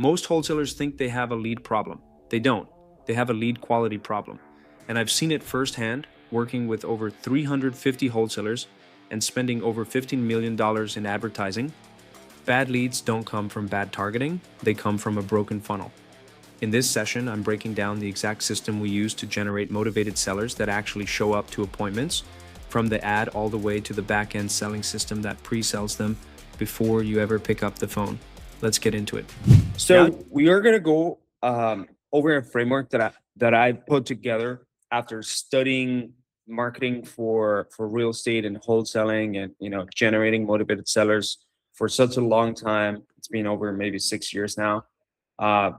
Most wholesalers think they have a lead problem. They don't. They have a lead quality problem. And I've seen it firsthand working with over 350 wholesalers and spending over $15 million in advertising. Bad leads don't come from bad targeting, they come from a broken funnel. In this session, I'm breaking down the exact system we use to generate motivated sellers that actually show up to appointments, from the ad all the way to the backend selling system that pre-sells them before you ever pick up the phone. Let's get into it. So we are going to go over a framework that I put together after studying marketing for real estate and wholesaling, and generating motivated sellers for such a long time. It's been over maybe 6 years now. Uh,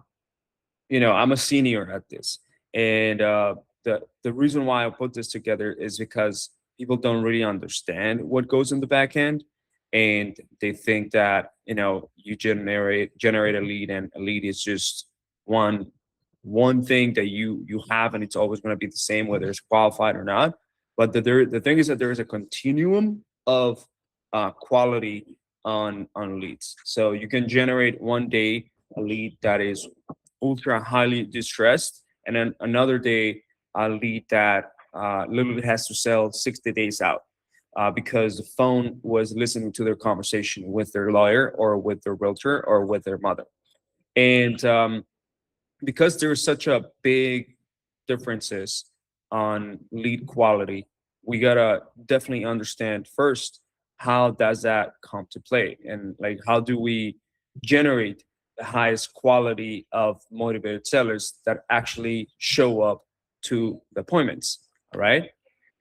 I'm a senior at this, and the reason why I put this together is because people don't really understand what goes in the back end, and they think that you generate a lead, and a lead is just one thing that you have, and it's always going to be the same whether it's qualified or not. But the thing is that there is a continuum of quality on leads. So you can generate one day a lead that is ultra highly distressed, and then another day a lead that literally has to sell 60 days out because the phone was listening to their conversation with their lawyer or with their realtor or with their mother. And because there's such a big differences on lead quality, we gotta definitely understand first, how does that come to play, and like how do we generate the highest quality of motivated sellers that actually show up to the appointments. All right,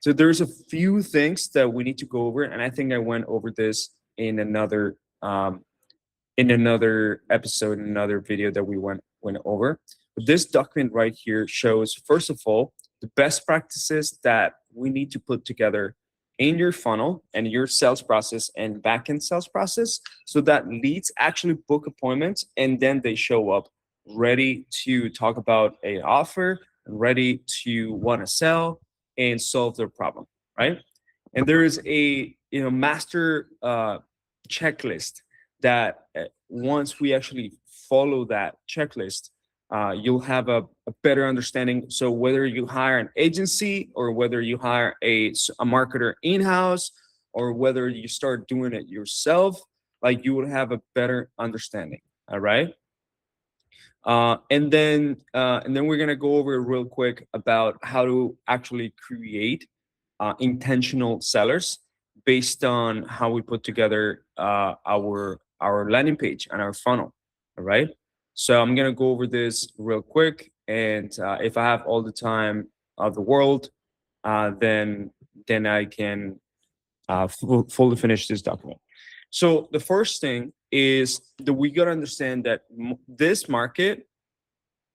so there's a few things that we need to go over, and I think I went over this in another episode, in another video that we went over. But this document right here shows, first of all, the best practices that we need to put together in your funnel and your sales process and backend sales process, so that leads actually book appointments and then they show up ready to talk about a offer, ready to want to sell and solve their problem, right? And there is a master checklist that once we actually follow that checklist, you'll have a better understanding. So whether you hire an agency or whether you hire a marketer in-house or whether you start doing it yourself, like you would have a better understanding. All right. And then we're gonna go over real quick about how to actually create intentional sellers based on how we put together our landing page and our funnel. All right. So I'm gonna go over this real quick, and if I have all the time of the world, then I can fully finish this document. So the first thing is that we gotta understand that this market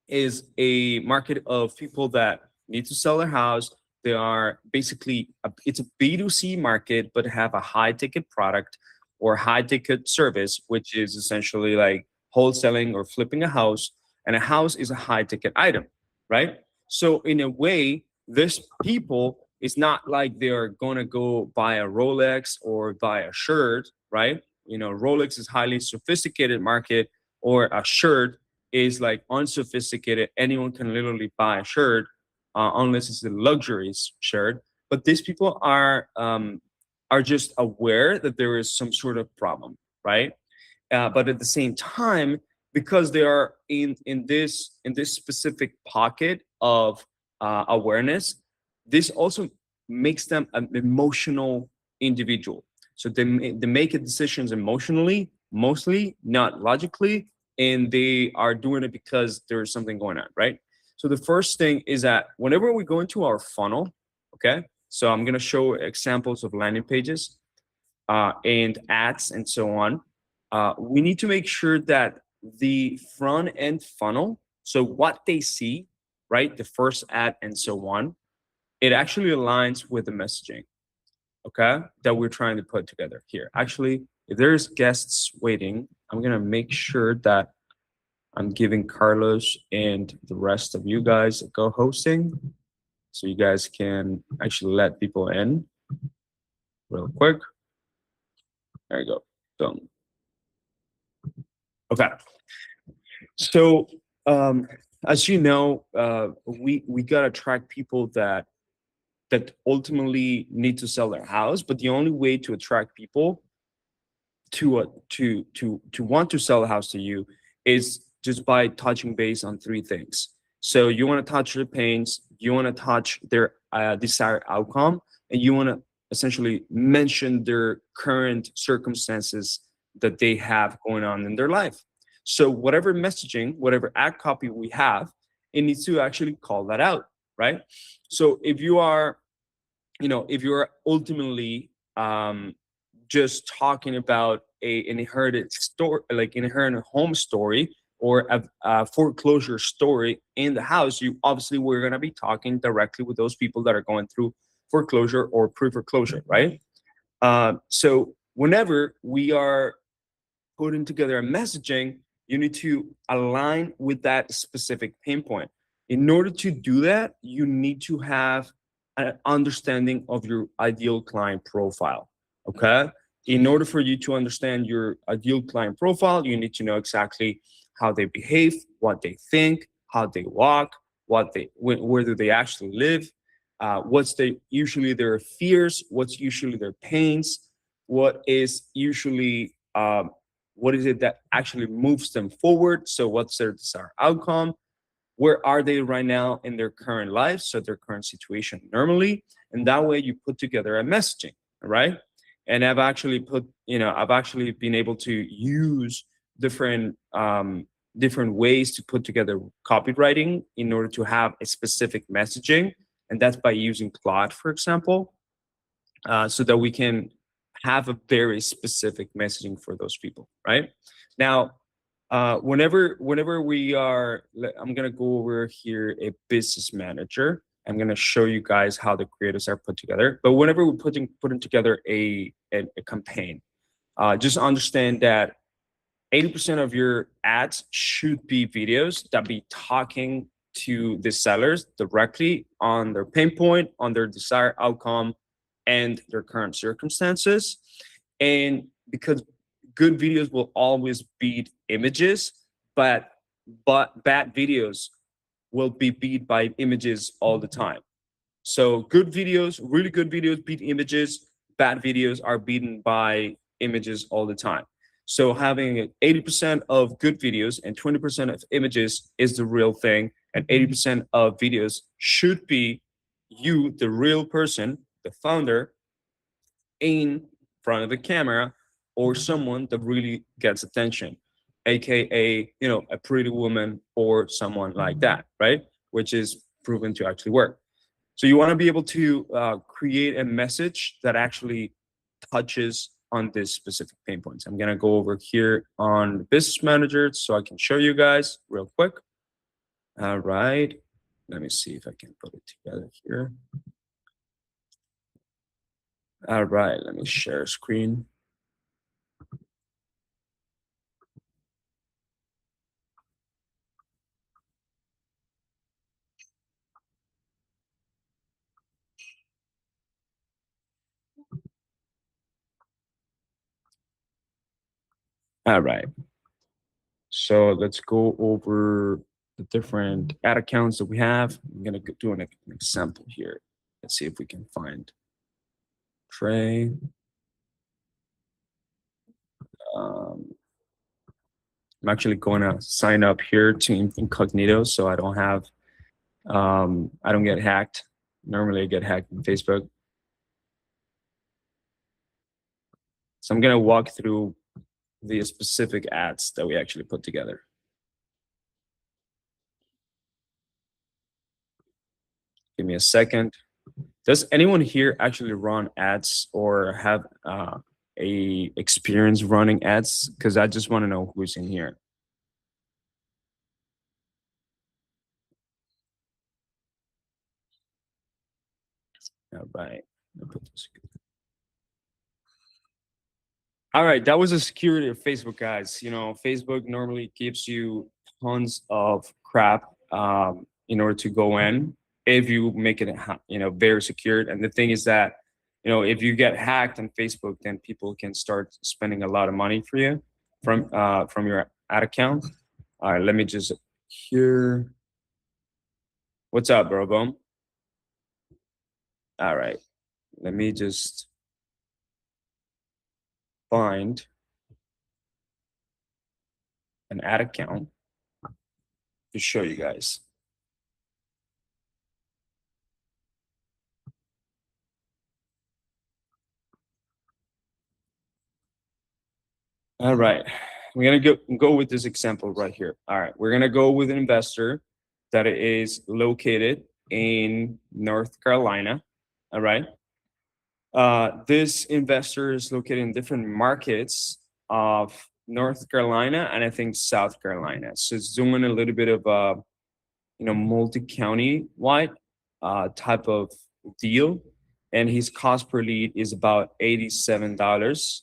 is a market of people that need to sell their house. They are basically it's a B2C market, but have a high ticket product or high ticket service, which is essentially like wholesaling or flipping a house. And a house is a high ticket item, right? So in a way, this people is not like they're gonna go buy a Rolex or buy a shirt, right? Rolex is highly sophisticated market, or a shirt is like unsophisticated. Anyone can literally buy a shirt unless it's a luxury shirt. But these people are just aware that there is some sort of problem, right? But at the same time, because they are in this specific pocket of awareness, this also makes them an emotional individual. So they make decisions emotionally, mostly not logically, and they are doing it because there's something going on, right? So the first thing is that whenever we go into our funnel, okay, so I'm gonna show examples of landing pages and ads and so on. We need to make sure that the front end funnel, so what they see, right, the first ad and so on, it actually aligns with the messaging, okay, that we're trying to put together here. Actually, if there's guests waiting, I'm gonna make sure that I'm giving Carlos and the rest of you guys a co-hosting, so you guys can actually let people in real quick. There you go. Boom. Okay. So, as you know, we gotta attract people that ultimately need to sell their house. But the only way to attract people to want to sell a house to you is just by touching base on three things. So you want to touch their pains, you want to touch their desired outcome, and you want to essentially mention their current circumstances that they have going on in their life. So whatever messaging, whatever ad copy we have, it needs to actually call that out, right? So if you are, if you're ultimately just talking about an inherited story, like inherited home story, or a foreclosure story in the house, you obviously we're going to be talking directly with those people that are going through foreclosure or pre-foreclosure, right? So whenever we are putting together a messaging, you need to align with that specific pain point. In order to do that, you need to have an understanding of your ideal client profile. Okay. In order for you to understand your ideal client profile, you need to know exactly how they behave, what they think, how they walk, where do they actually live, what's usually their fears, what's usually their pains, what is usually what is it that actually moves them forward? So what's their desired outcome? Where are they right now in their current life? So their current situation normally. And that way you put together a messaging, right? And I've actually been able to use different ways to put together copywriting in order to have a specific messaging. And that's by using Claude, for example, so that we can have a very specific messaging for those people, right? Now, whenever we are, I'm gonna go over here a business manager. I'm gonna show you guys how the creatives are put together. But whenever we're putting together a campaign, just understand that 80% of your ads should be videos that be talking to the sellers directly on their pain point, on their desired outcome, and their current circumstances. And because good videos will always beat images, but bad videos will be beat by images all the time. So good videos, really good videos beat images. Bad videos are beaten by images all the time. So having 80% of good videos and 20% of images is the real thing. And 80% of videos should be you, the real person, the founder, in front of the camera, or someone that really gets attention, aka a pretty woman or someone like that, right? Which is proven to actually work. So you want to be able to create a message that actually touches on this specific pain points. I'm going to go over here on the business manager so I can show you guys real quick. All right. Let me see if I can put it together here. All right. Let me share screen. All right. So let's go over the different ad accounts that we have. I'm going to do an example here. Let's see if we can find Trey. Um, I'm actually going to sign up here to incognito so I don't get hacked. Normally I get hacked on Facebook. So I'm going to walk through the specific ads that we actually put together. Give me a second. Does anyone here actually run ads or have a experience running ads? Because I just want to know who's in here. All right. All right, that was the security of Facebook, guys. Facebook normally gives you tons of crap in order to go in if you make it, very secured. And the thing is that, if you get hacked on Facebook, then people can start spending a lot of money for you from your ad account. All right, let me just here. What's up, bro? Boom. All right, let me just find an ad account to show you guys. All right, we're gonna go with this example right here. All right, we're gonna go with an investor that is located in North Carolina. All right, this investor is located in different markets of North Carolina and I think South Carolina. So it's doing a little bit of multi-county wide type of deal, and his cost per lead is about $87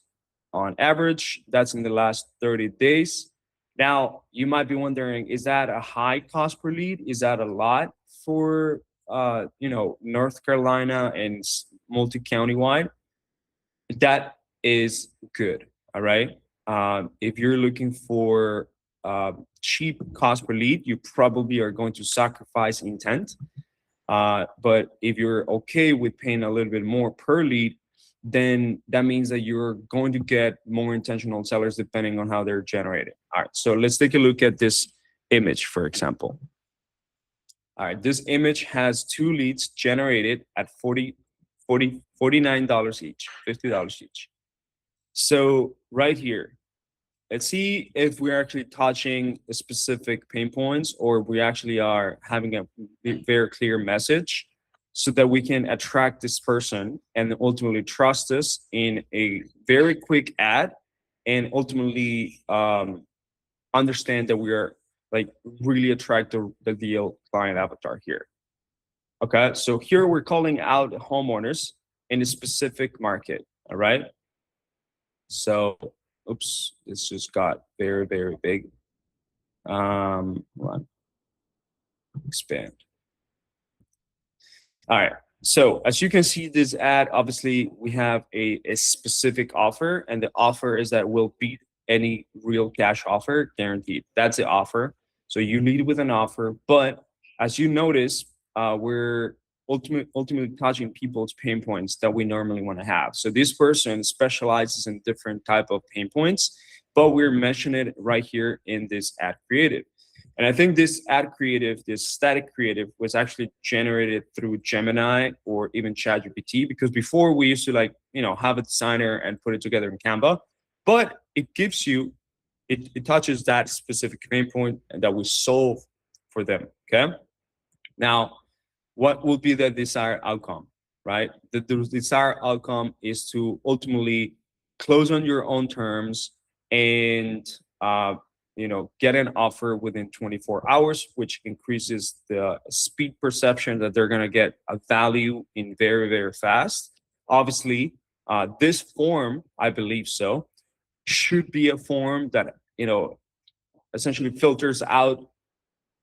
on average. That's in the last 30 days. Now you might be wondering, is that a high cost per lead? Is that a lot for North Carolina and multi-county wide? That is good. All right. If you're looking for cheap cost per lead, you probably are going to sacrifice intent. But if you're okay with paying a little bit more per lead, then that means that you're going to get more intentional sellers depending on how they're generated. All right. So let's take a look at this image, for example. All right. This image has two leads generated at $49 each, $50 each. So right here, let's see if we're actually touching specific pain points or we actually are having a very clear message so that we can attract this person and ultimately trust us in a very quick ad and ultimately understand that we are like really attract the ideal client avatar here. Okay, so here we're calling out homeowners in a specific market. All right. So, oops, this just got very, very big. Hold on, expand. All right. So as you can see this ad, obviously we have a specific offer, and the offer is that we'll beat any real cash offer guaranteed. That's the offer. So you lead with an offer, but as you notice, we're ultimately touching people's pain points that we normally want to have. So this person specializes in different type of pain points, but we're mentioning it right here in this ad creative. And I think this ad creative, this static creative, was actually generated through Gemini or even ChatGPT, because before we used to have a designer and put it together in Canva, but it gives you, it touches that specific pain point and that we solve for them. Okay. Now, what will be the desired outcome, right? The desired outcome is to ultimately close on your own terms and get an offer within 24 hours, which increases the speed perception that they're going to get a value in very, very fast. Obviously, this form, I believe so, should be a form that essentially filters out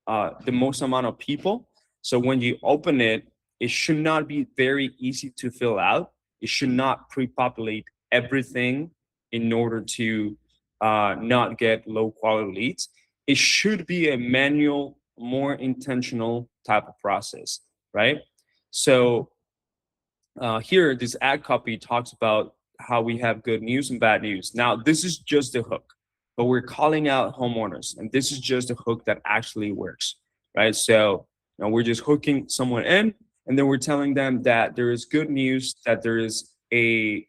the most amount of people. So when you open it, it should not be very easy to fill out. It should not pre-populate everything in order to not get low quality leads. It should be a manual, more intentional type of process, right? So here, this ad copy talks about how we have good news and bad news. Now, this is just the hook, but we're calling out homeowners, and this is just a hook that actually works, right? So we're just hooking someone in, and then we're telling them that there is good news, that there is a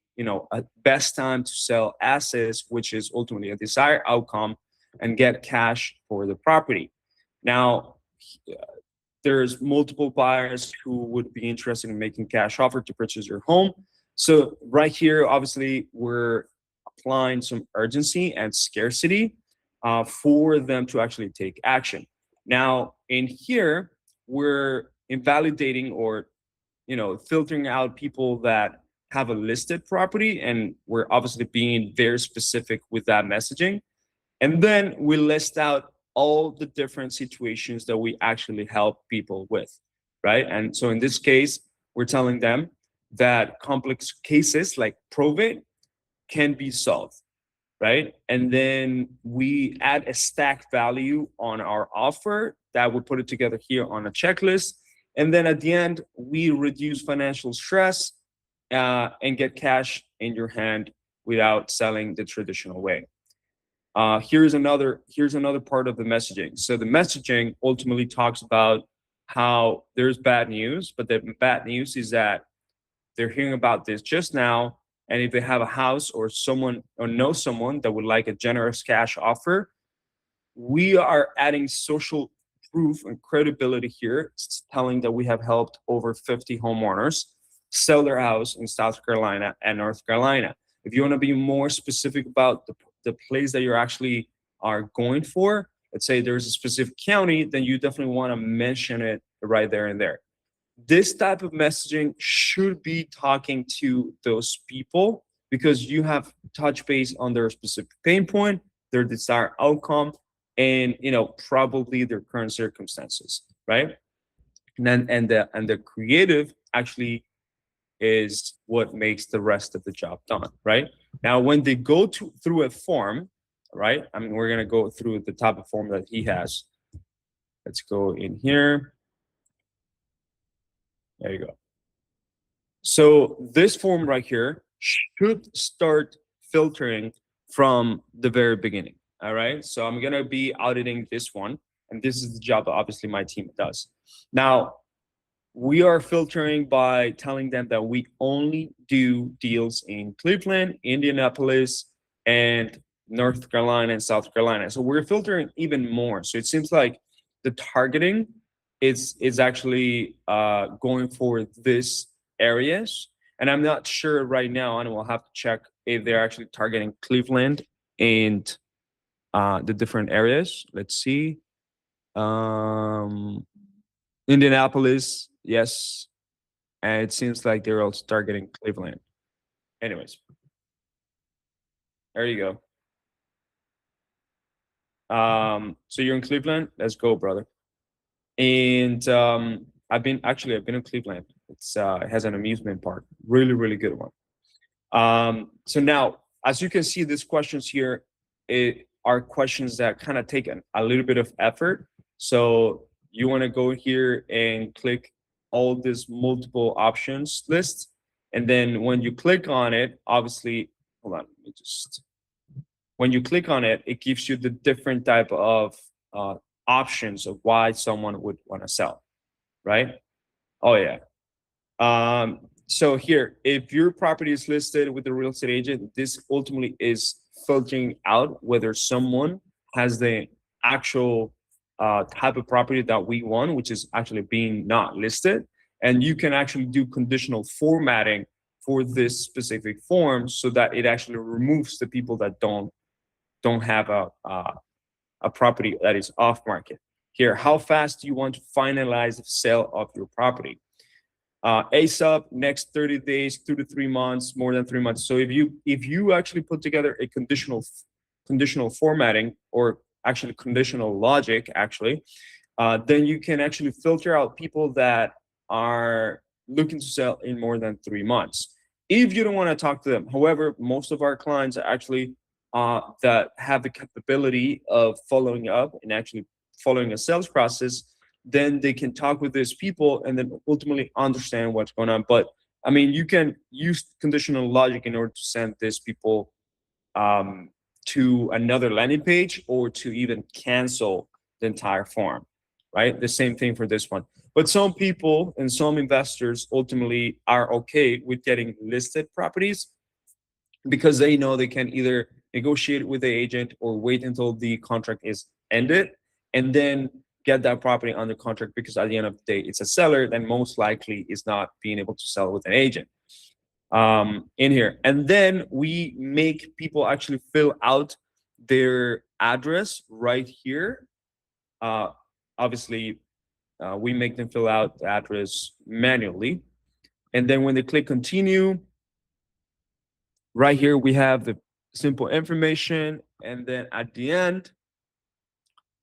best time to sell assets, which is ultimately a desired outcome, and get cash for the property. Now, there's multiple buyers who would be interested in making cash offer to purchase your home. So right here, obviously, we're applying some urgency and scarcity for them to actually take action. Now, in here, we're invalidating or filtering out people that have a listed property, and we're obviously being very specific with that messaging. And then we list out all the different situations that we actually help people with, right? And so in this case, we're telling them that complex cases like probate can be solved. right? And then we add a stack value on our offer that we put it together here on a checklist. And then at the end, we reduce financial stress and get cash in your hand without selling the traditional way. Here's another part of the messaging. So the messaging ultimately talks about how there's bad news, but the bad news is that they're hearing about this just now, and if they have a house or someone or know someone that would like a generous cash offer, we are adding social proof and credibility here, telling that we have helped over 50 homeowners sell their house in South Carolina and North Carolina. If you want to be more specific about the place that you're actually are going for, let's say there's a specific county, then you definitely want to mention it right there and there. This type of messaging should be talking to those people because you have touch base on their specific pain point, their desired outcome, and probably their current circumstances, right? And the creative actually is what makes the rest of the job done, right? Now, when they go through a form, right? I mean, we're gonna go through the type of form that he has. Let's go in here. There you go. So this form right here should start filtering from the very beginning. All right. So I'm going to be auditing this one. And this is the job that obviously my team does. Now, we are filtering by telling them that we only do deals in Cleveland, Indianapolis, and North Carolina and South Carolina. So we're filtering even more. So it seems like the targeting is actually going for this areas. And I'm not sure right now, and we'll have to check if they're actually targeting Cleveland and the different areas. Let's see. Indianapolis, yes. And it seems like they're also targeting Cleveland. Anyways, there you go. So you're in Cleveland? Let's go, brother. And I've been in Cleveland. It has an amusement park, really, really good one. So now, as you can see, these questions here are questions that kind of take a little bit of effort. So you want to go here and click all these multiple options list. And then when you click on it, obviously, hold on, let me just, when you click on it, it gives you the different type of options of why someone would want to sell, right? Oh yeah. So here, if your property is listed with the real estate agent, this ultimately is filtering out whether someone has the actual type of property that we want, which is actually being not listed. And you can actually do conditional formatting for this specific form so that it actually removes the people that don't have a property that is off market. Here, how fast do you want to finalize the sale of your property? ASAP, next 30 days, 2 to 3 months, more than 3 months. So if you actually put together a conditional formatting, or actually conditional logic, actually, then you can actually filter out people that are looking to sell in more than 3 months. If you don't want to talk to them, however, most of our clients are actually that have the capability of following up and actually following a sales process, then they can talk with these people and then ultimately understand what's going on. But I mean, you can use conditional logic in order to send these people to another landing page, or to even cancel the entire form, right? The same thing for this one. But some people and some investors ultimately are okay with getting listed properties because they know they can either negotiate with the agent or wait until the contract is ended and then get that property under contract, because at the end of the day, it's a seller that most likely is not being able to sell with an agent in here. And then we make people actually fill out their address right here. Obviously, we make them fill out the address manually. And then when they click continue, right here, we have the simple information. And then at the end,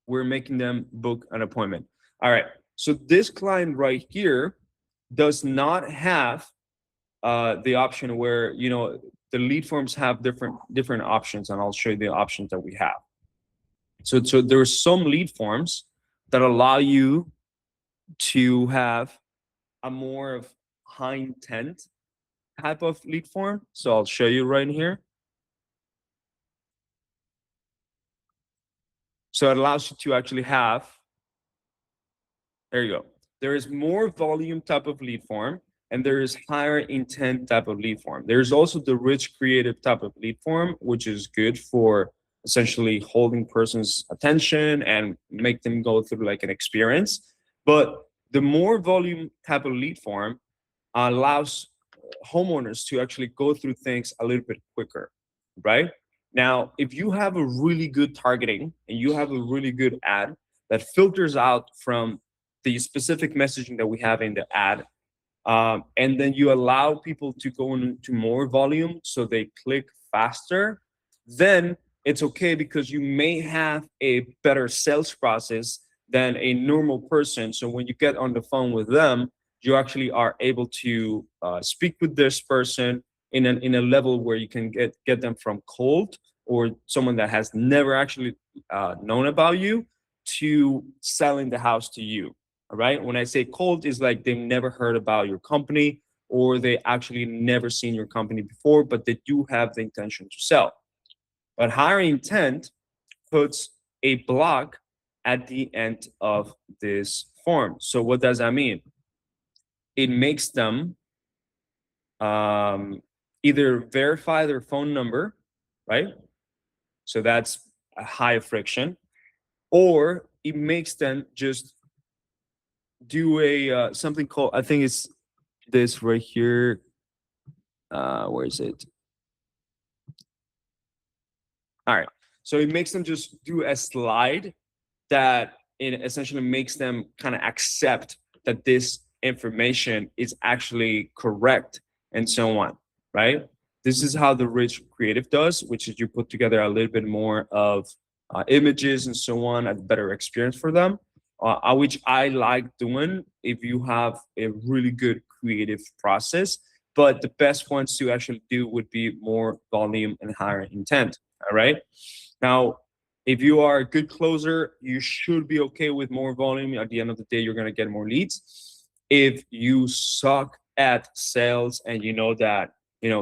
we're making them book an appointment. All right. So this client right here does not have the option where, the lead forms have different options, and I'll show you the options that we have. So there are some lead forms that allow you to have a more of high intent type of lead form. So I'll show you right here. So it allows you to actually have, there you go. There is more volume type of lead form, and there is higher intent type of lead form. There's also the rich creative type of lead form, which is good for essentially holding person's attention and make them go through like an experience. But the more volume type of lead form allows homeowners to actually go through things a little bit quicker, right? Now, if you have a really good targeting and you have a really good ad that filters out from the specific messaging that we have in the ad, and then you allow people to go into more volume so they click faster, then it's okay because you may have a better sales process than a normal person. So when you get on the phone with them, you actually are able to speak with this person in a level where you can get them from cold or someone that has never actually known about you to selling the house to you. All right. When I say cold, is like they've never heard about your company or they actually never seen your company before, but they do have the intention to sell. But higher intent puts a block at the end of this form. So what does that mean? It makes them either verify their phone number, right? So that's a high friction, or it makes them just do a something called, I think it's this right here. Where is it? All right. So it makes them just do a slide that it essentially makes them kind of accept that this information is actually correct and so on, right? This is how the rich creative does, which is you put together a little bit more of images and so on, a better experience for them, which I like doing if you have a really good creative process. But the best ones to actually do would be more volume and higher intent. All right. Now, if you are a good closer, you should be okay with more volume. At the end of the day, you're going to get more leads. If you suck at sales and you know that,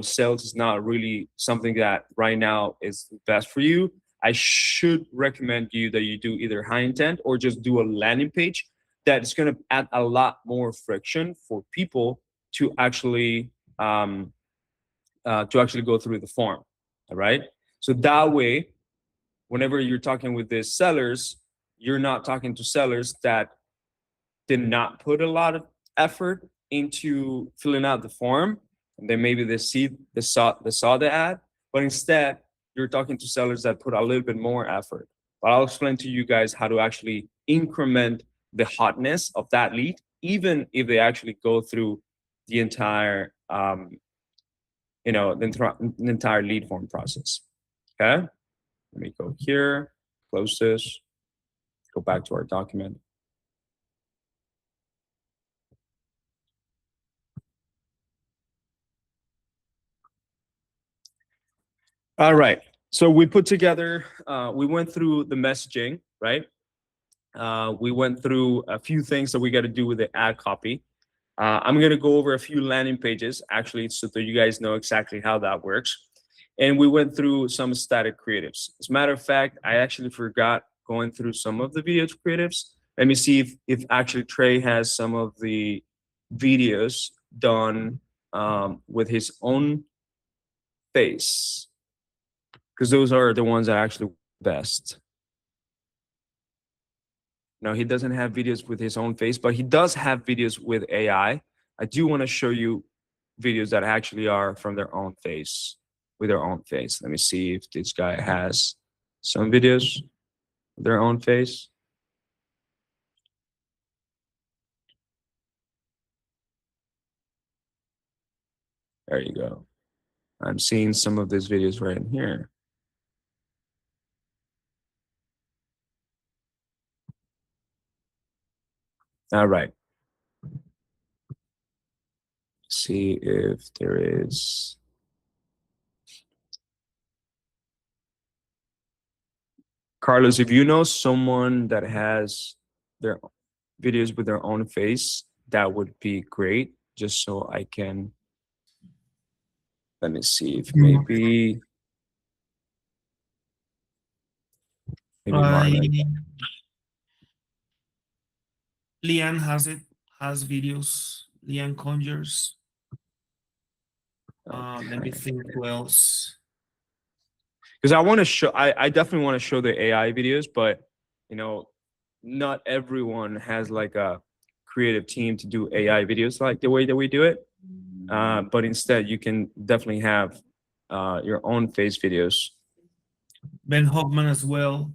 sales is not really something that right now is best for you, I should recommend you that you do either high intent or just do a landing page that is going to add a lot more friction for people to actually go through the form. All right. So that way, whenever you're talking with these sellers, you're not talking to sellers that did not put a lot of effort into filling out the form. And then maybe they saw the ad, but instead you're talking to sellers that put a little bit more effort. But I'll explain to you guys how to actually increment the hotness of that lead, even if they actually go through the entire the entire lead form process. Okay. Let me go here, close this, go back to our document. All right. So we put together, we went through the messaging, right? We went through a few things that we got to do with the ad copy. I'm going to go over a few landing pages, actually, so that you guys know exactly how that works. And we went through some static creatives. As a matter of fact, I actually forgot going through some of the video creatives. Let me see if actually Trey has some of the videos done with his own face, because those are the ones that are actually best. No, he doesn't have videos with his own face, but he does have videos with AI. I do want to show you videos that actually are from their own face, with their own face. Let me see if this guy has some videos with their own face. There you go. I'm seeing some of these videos right in here. All right. See if there is. Carlos, if you know someone that has their videos with their own face, that would be great. Just so I can, let me see if maybe I Marlon. Lian has videos. Lian Conjures. Let me think who else. Because I want to show, I definitely want to show the AI videos, but you know, not everyone has like a creative team to do AI videos like the way that we do it. But instead, you can definitely have your own face videos. Ben Hoffman as well.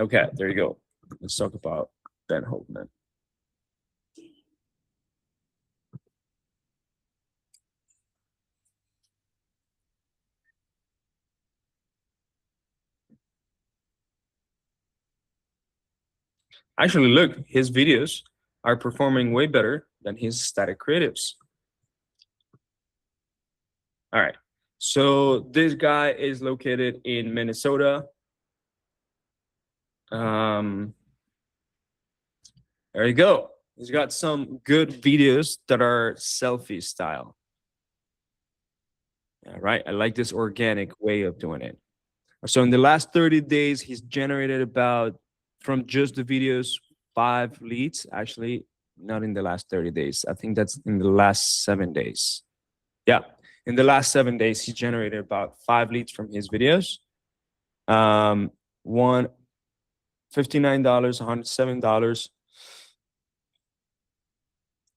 Okay, there you go. Let's talk about Ben Hoffman. Actually, look, his videos are performing way better than his static creatives. All right. So this guy is located in Minnesota. There you go. He's got some good videos that are selfie style. All right. I like this organic way of doing it. So in the last 30 days, he's generated about, from just the videos, 5 leads. Actually, not in the last 30 days. I think that's in the last 7 days. Yeah. In the last 7 days, he generated about 5 leads from his videos. One $59, $107.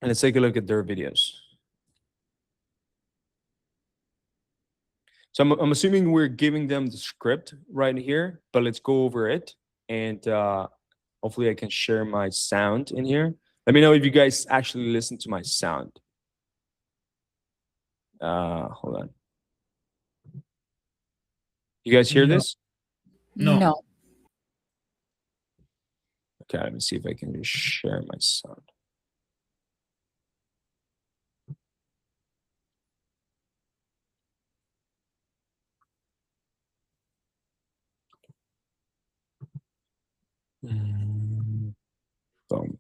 And let's take a look at their videos. So I'm assuming we're giving them the script right here, but let's go over it. And hopefully I can share my sound in here. Let me know if you guys actually listen to my sound. Hold on. You guys hear this? No. Okay, let me see if I can just share my sound. Boom.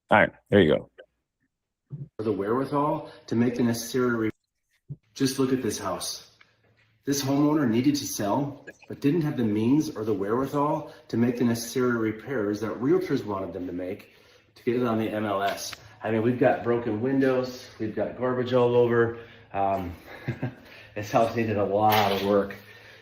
All right, there you go. The wherewithal to make the necessary. Just look at this house. This homeowner needed to sell, but didn't have the means or the wherewithal to make the necessary repairs that realtors wanted them to make to get it on the MLS. I mean, we've got broken windows, we've got garbage all over. This house needed a lot of work.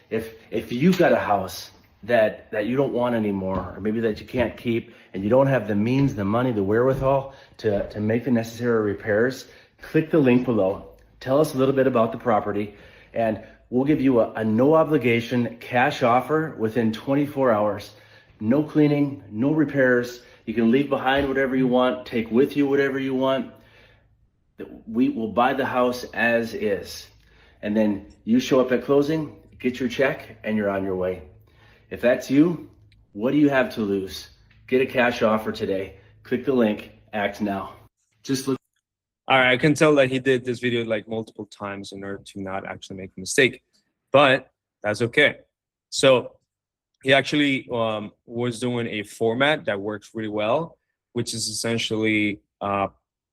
If you've got a house that you don't want anymore, or maybe that you can't keep, and you don't have the means, the money, the wherewithal to make the necessary repairs, click the link below. Tell us a little bit about the property, and we'll give you a no obligation cash offer within 24 hours. No cleaning, no repairs. You can leave behind whatever you want, take with you whatever you want. We will buy the house as is. And then you show up at closing, get your check, and you're on your way. If that's you, what do you have to lose? Get a cash offer today. Click the link, act now. Just look. All right, I can tell that he did this video like multiple times in order to not actually make a mistake, but that's okay. So he actually was doing a format that works really well, which is essentially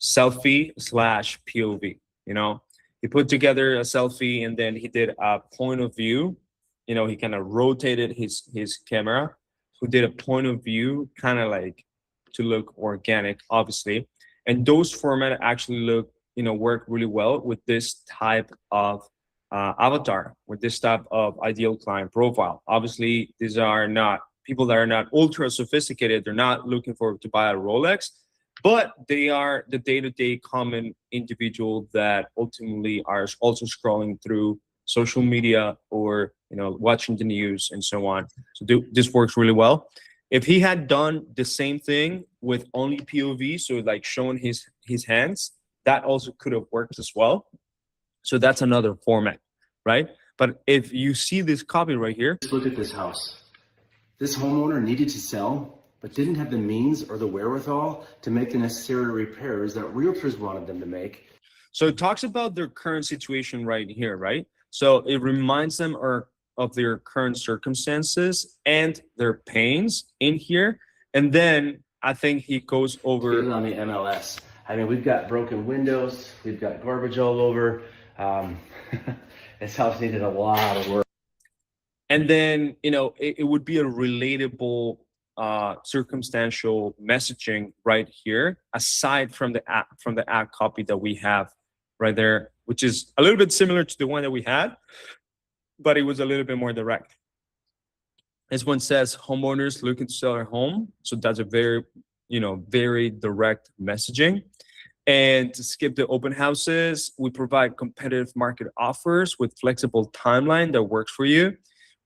selfie slash POV. You know, he put together a selfie and then he did a point of view. You know, he kind of rotated his camera, who did a point of view, kind of like to look organic, obviously. And those formats actually look, you know, work really well with this type of avatar, with this type of ideal client profile. Obviously, these are not people that are not ultra sophisticated. They're not looking to buy a Rolex, but they are the day-to-day common individual that ultimately are also scrolling through social media or, you know, watching the news and so on. So this works really well. If he had done the same thing with only POV, so like showing his hands, that also could have worked as well. So that's another format, right? But if you see this copy right here, Just look at this house. This homeowner needed to sell, but didn't have the means or the wherewithal to make the necessary repairs that realtors wanted them to make. So it talks about their current situation right here, right? So it reminds them of their current circumstances and their pains in here. And then I think he goes over on the MLS. I mean, we've got broken windows, we've got garbage all over. This house needed a lot of work. and then it would be a relatable circumstantial messaging right here, aside from the ad copy that we have right there, which is a little bit similar to the one that we had, but it was a little bit more direct. This one says homeowners looking to sell their home, so that's a very very direct messaging. And to skip the open houses, we provide competitive market offers with flexible timeline that works for you,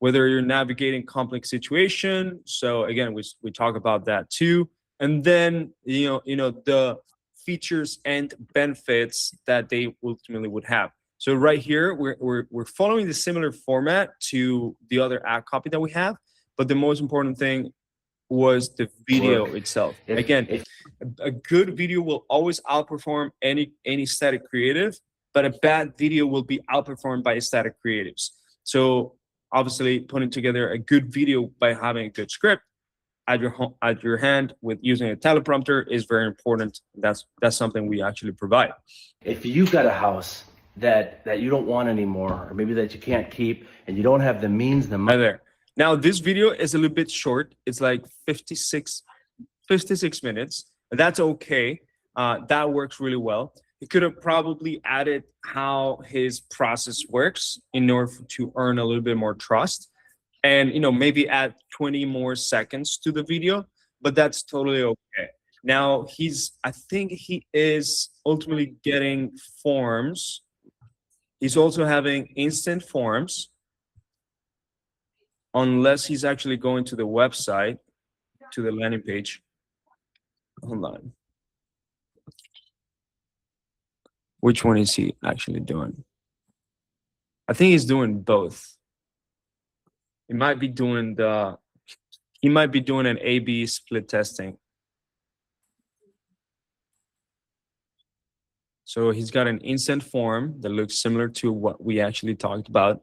whether you're navigating complex situation. So again, we talk about that too. And then the features and benefits that they ultimately would have. So right here, we're following the similar format to the other ad copy that we have, but the most important thing was the video itself. Again, a good video will always outperform any static creative, but a bad video will be outperformed by static creatives. So obviously, putting together a good video by having a good script at your hand with using a teleprompter is very important. That's something we actually provide. If you've got a house that you don't want anymore, or maybe that you can't keep, and you don't have the means, the money. Right there. Now, this video is a little bit short. It's like 56 minutes. That's okay. That works really well. He could have probably added how his process works in order to earn a little bit more trust, and maybe add 20 more seconds to the video, but that's totally okay. Now, I think he is ultimately getting forms. He's also having instant forms, unless he's actually going to the website, to the landing page. Hold on. Which one is he actually doing? I think he's doing both. He might be doing an A/B split testing. So he's got an instant form that looks similar to what we actually talked about,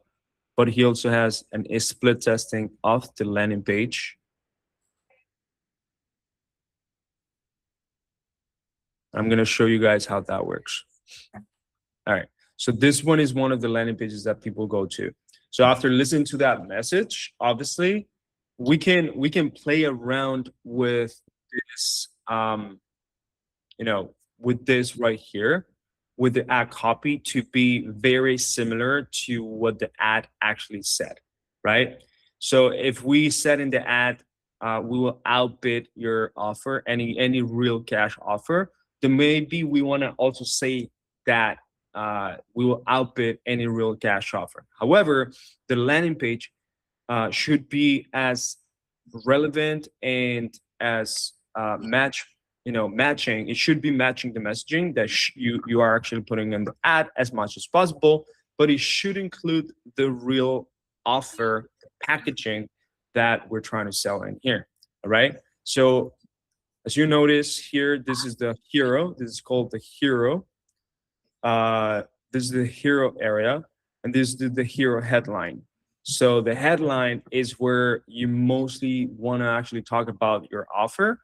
but he also has a split testing of the landing page. I'm going to show you guys how that works. All right. So this one is one of the landing pages that people go to. So after listening to that message, obviously, we can play around with this, with this right here, with the ad copy to be very similar to what the ad actually said, right? So if we said in the ad, we will outbid your offer, any real cash offer, then maybe we want to also say that we will outbid any real cash offer. However, the landing page should be as relevant and as matching. It should be matching the messaging that you are actually putting in the ad as much as possible, but it should include the real offer packaging that we're trying to sell in here. All right. So as you notice here, this is the hero. This is called the hero. This is the hero area, and this is the hero headline. So the headline is where you mostly want to actually talk about your offer,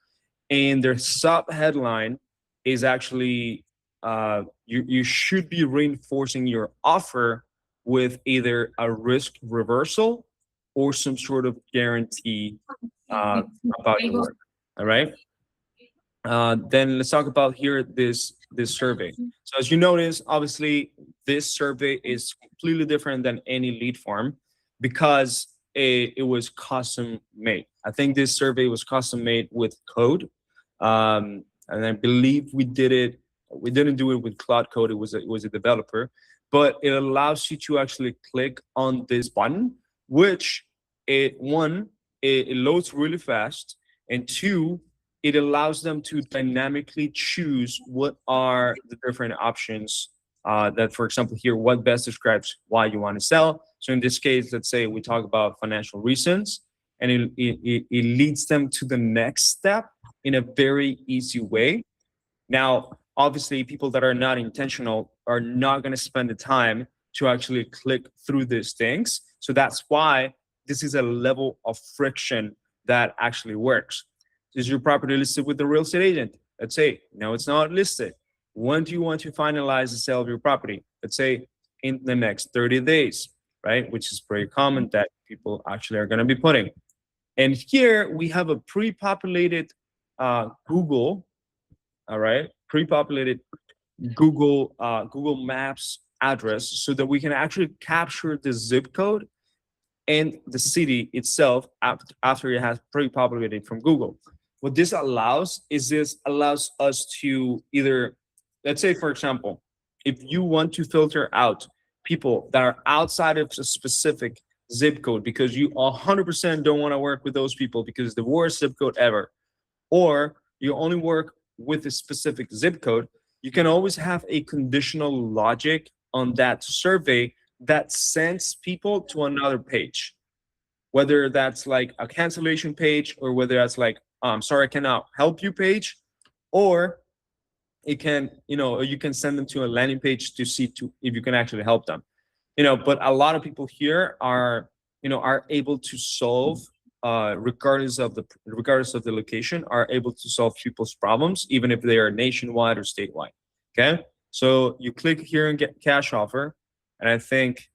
and their sub headline is actually you should be reinforcing your offer with either a risk reversal or some sort of guarantee about your work. All right. Then let's talk about here this survey. So as you notice, obviously this survey is completely different than any lead form because it was custom made. I think this survey was custom made with code, and I believe we didn't do it with Cloud Code. It was a developer, but it allows you to actually click on this button, which it loads really fast, and two, it allows them to dynamically choose what are the different options that, for example, here, what best describes why you want to sell. So in this case, let's say we talk about financial reasons, and it leads them to the next step in a very easy way. Now, obviously, people that are not intentional are not going to spend the time to actually click through these things. So that's why this is a level of friction that actually works. Is your property listed with the real estate agent? Let's say, no, it's not listed. When do you want to finalize the sale of your property? Let's say in the next 30 days, right? Which is very common that people actually are going to be putting. And here we have a pre-populated Google, all right, pre-populated Google Maps address so that we can actually capture the zip code and the city itself after it has pre-populated from Google. What this allows is this allows us to either, let's say, for example, if you want to filter out people that are outside of a specific zip code because you 100% don't want to work with those people because it's the worst zip code ever, or you only work with a specific zip code, you can always have a conditional logic on that survey that sends people to another page, whether that's like a cancellation page or whether that's like, sorry, I cannot help you page, or it can, you can send them to a landing page to see if you can actually help them, but a lot of people here are able to solve, regardless of the location, are able to solve people's problems, even if they are nationwide or statewide. Okay. So you click here and get cash offer. And I think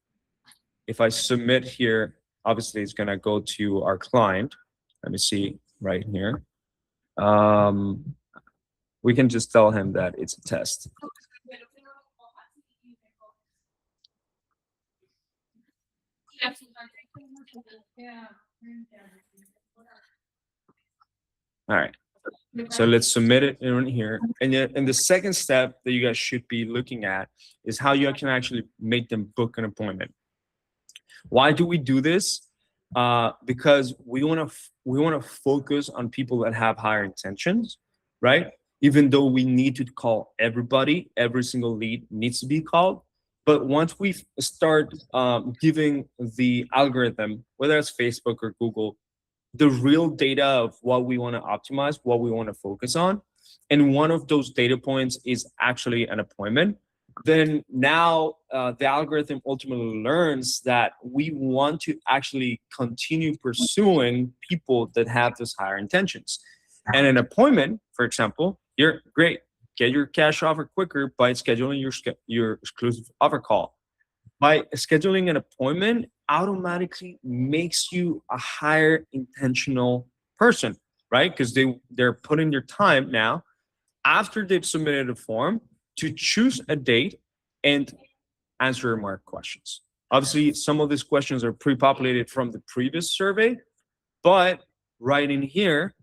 if I submit here, obviously it's going to go to our client. Let me see right here. We can just tell him that it's a test. All right. So let's submit it in here. And the second step that you guys should be looking at is how you can actually make them book an appointment. Why do we do this? Because we want to focus on people that have higher intentions, right? Even though we need to call everybody, every single lead needs to be called. But once we start giving the algorithm, whether it's Facebook or Google, the real data of what we want to optimize, what we want to focus on, and one of those data points is actually an appointment, then now the algorithm ultimately learns that we want to actually continue pursuing people that have those higher intentions. And an appointment, for example, you're great. Get your cash offer quicker by scheduling your exclusive offer call. By scheduling an appointment automatically makes you a higher intentional person, right? Because they're putting their time now after they've submitted a form to choose a date and answer more questions. Obviously, some of these questions are pre-populated from the previous survey, but right in here,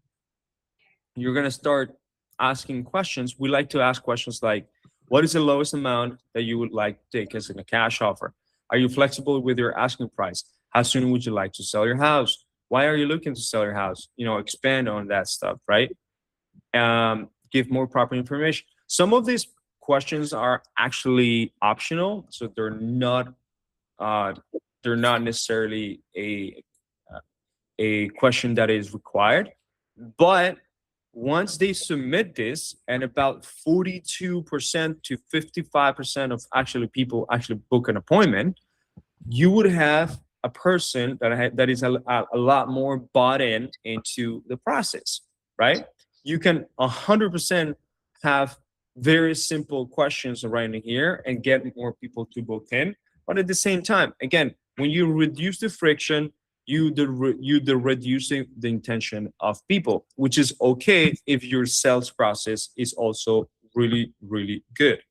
you're going to start asking questions. We like to ask questions like, what is the lowest amount that you would like to take as a cash offer? Are you flexible with your asking price? How soon would you like to sell your house? Why are you looking to sell your house? Expand on that stuff, right? Give more proper information. Some of these questions are actually optional, so they're not necessarily a question that is required. But once they submit this, and about 42% to 55% of people actually book an appointment, you would have a person that is a lot more bought into the process, right? You can 100% have very simple questions right in here and get more people to book in. But at the same time, again, when you reduce the friction, you reducing the intention of people, which is okay if your sales process is also really, really good,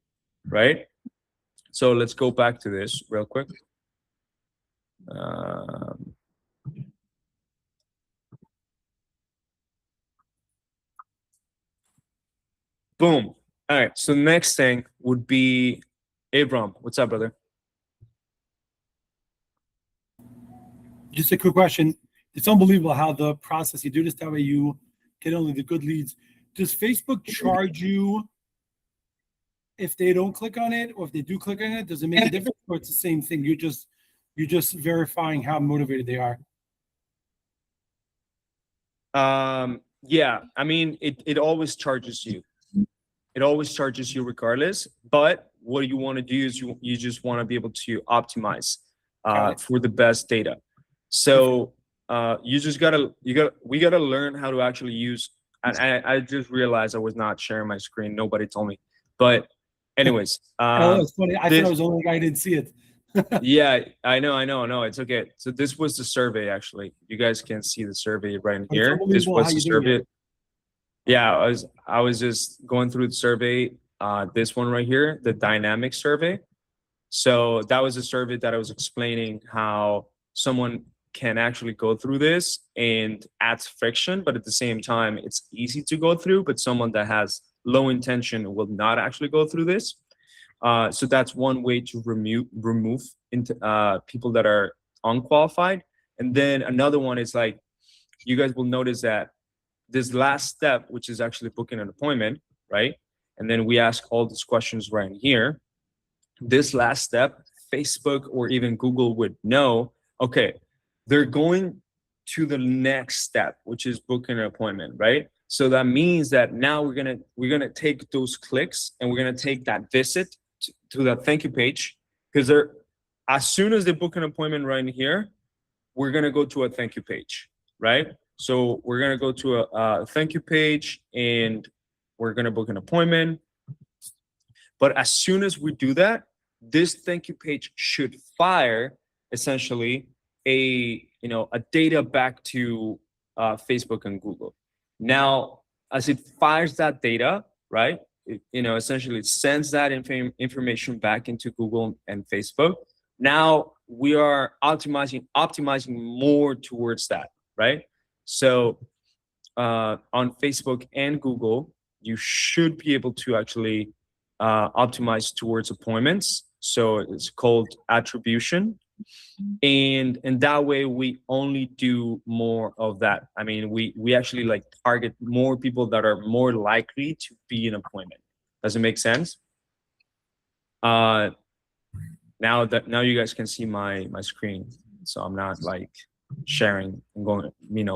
right? So let's go back to this real quick. Boom. All right. So next thing would be Abram. What's up, brother? Just a quick question. It's unbelievable how the process, you do this that way, you get only the good leads. Does Facebook charge you if they don't click on it, or if they do click on it? Does it make a difference, or it's the same thing? You're just verifying how motivated they are. Yeah, I mean, it always charges you. It always charges you regardless. But what you want to do is you just want to be able to optimize Got it. for the best data. So we gotta learn how to actually use. And I just realized I was not sharing my screen. Nobody told me. But anyways, Oh, it's funny. I thought this- I was the only guy who didn't see it. yeah, I know. No, it's okay. So this was the survey. Actually, you guys can see the survey right in But it's here. This unbelievable how was the you're doing survey. Yeah, I was just going through the survey. This one right here, the dynamic survey. So that was a survey that I was explaining how someone can actually go through this and adds friction, but at the same time, it's easy to go through. But someone that has low intention will not actually go through this. So that's one way to remove people that are unqualified. And then another one is like, you guys will notice that this last step, which is actually booking an appointment, right? And then we ask all these questions right in here. This last step, Facebook or even Google would know, okay, they're going to the next step, which is booking an appointment, right? So that means that now we're gonna take those clicks and we're gonna take that visit to that thank you page, because as soon as they book an appointment right in here, we're gonna go to a thank you page, right? So we're gonna go to a thank you page and we're gonna book an appointment. But as soon as we do that, this thank you page should fire essentially a data back to Facebook and Google. Now, as it fires that data, right? Essentially it sends that information back into Google and Facebook. Now we are optimizing more towards that, right? So on Facebook and Google, you should be able to actually optimize towards appointments. So it's called attribution. And that way we only do more of that. I mean, we actually like target more people that are more likely to be an appointment. Does it make sense? Now you guys can see my screen, so I'm not like sharing and going,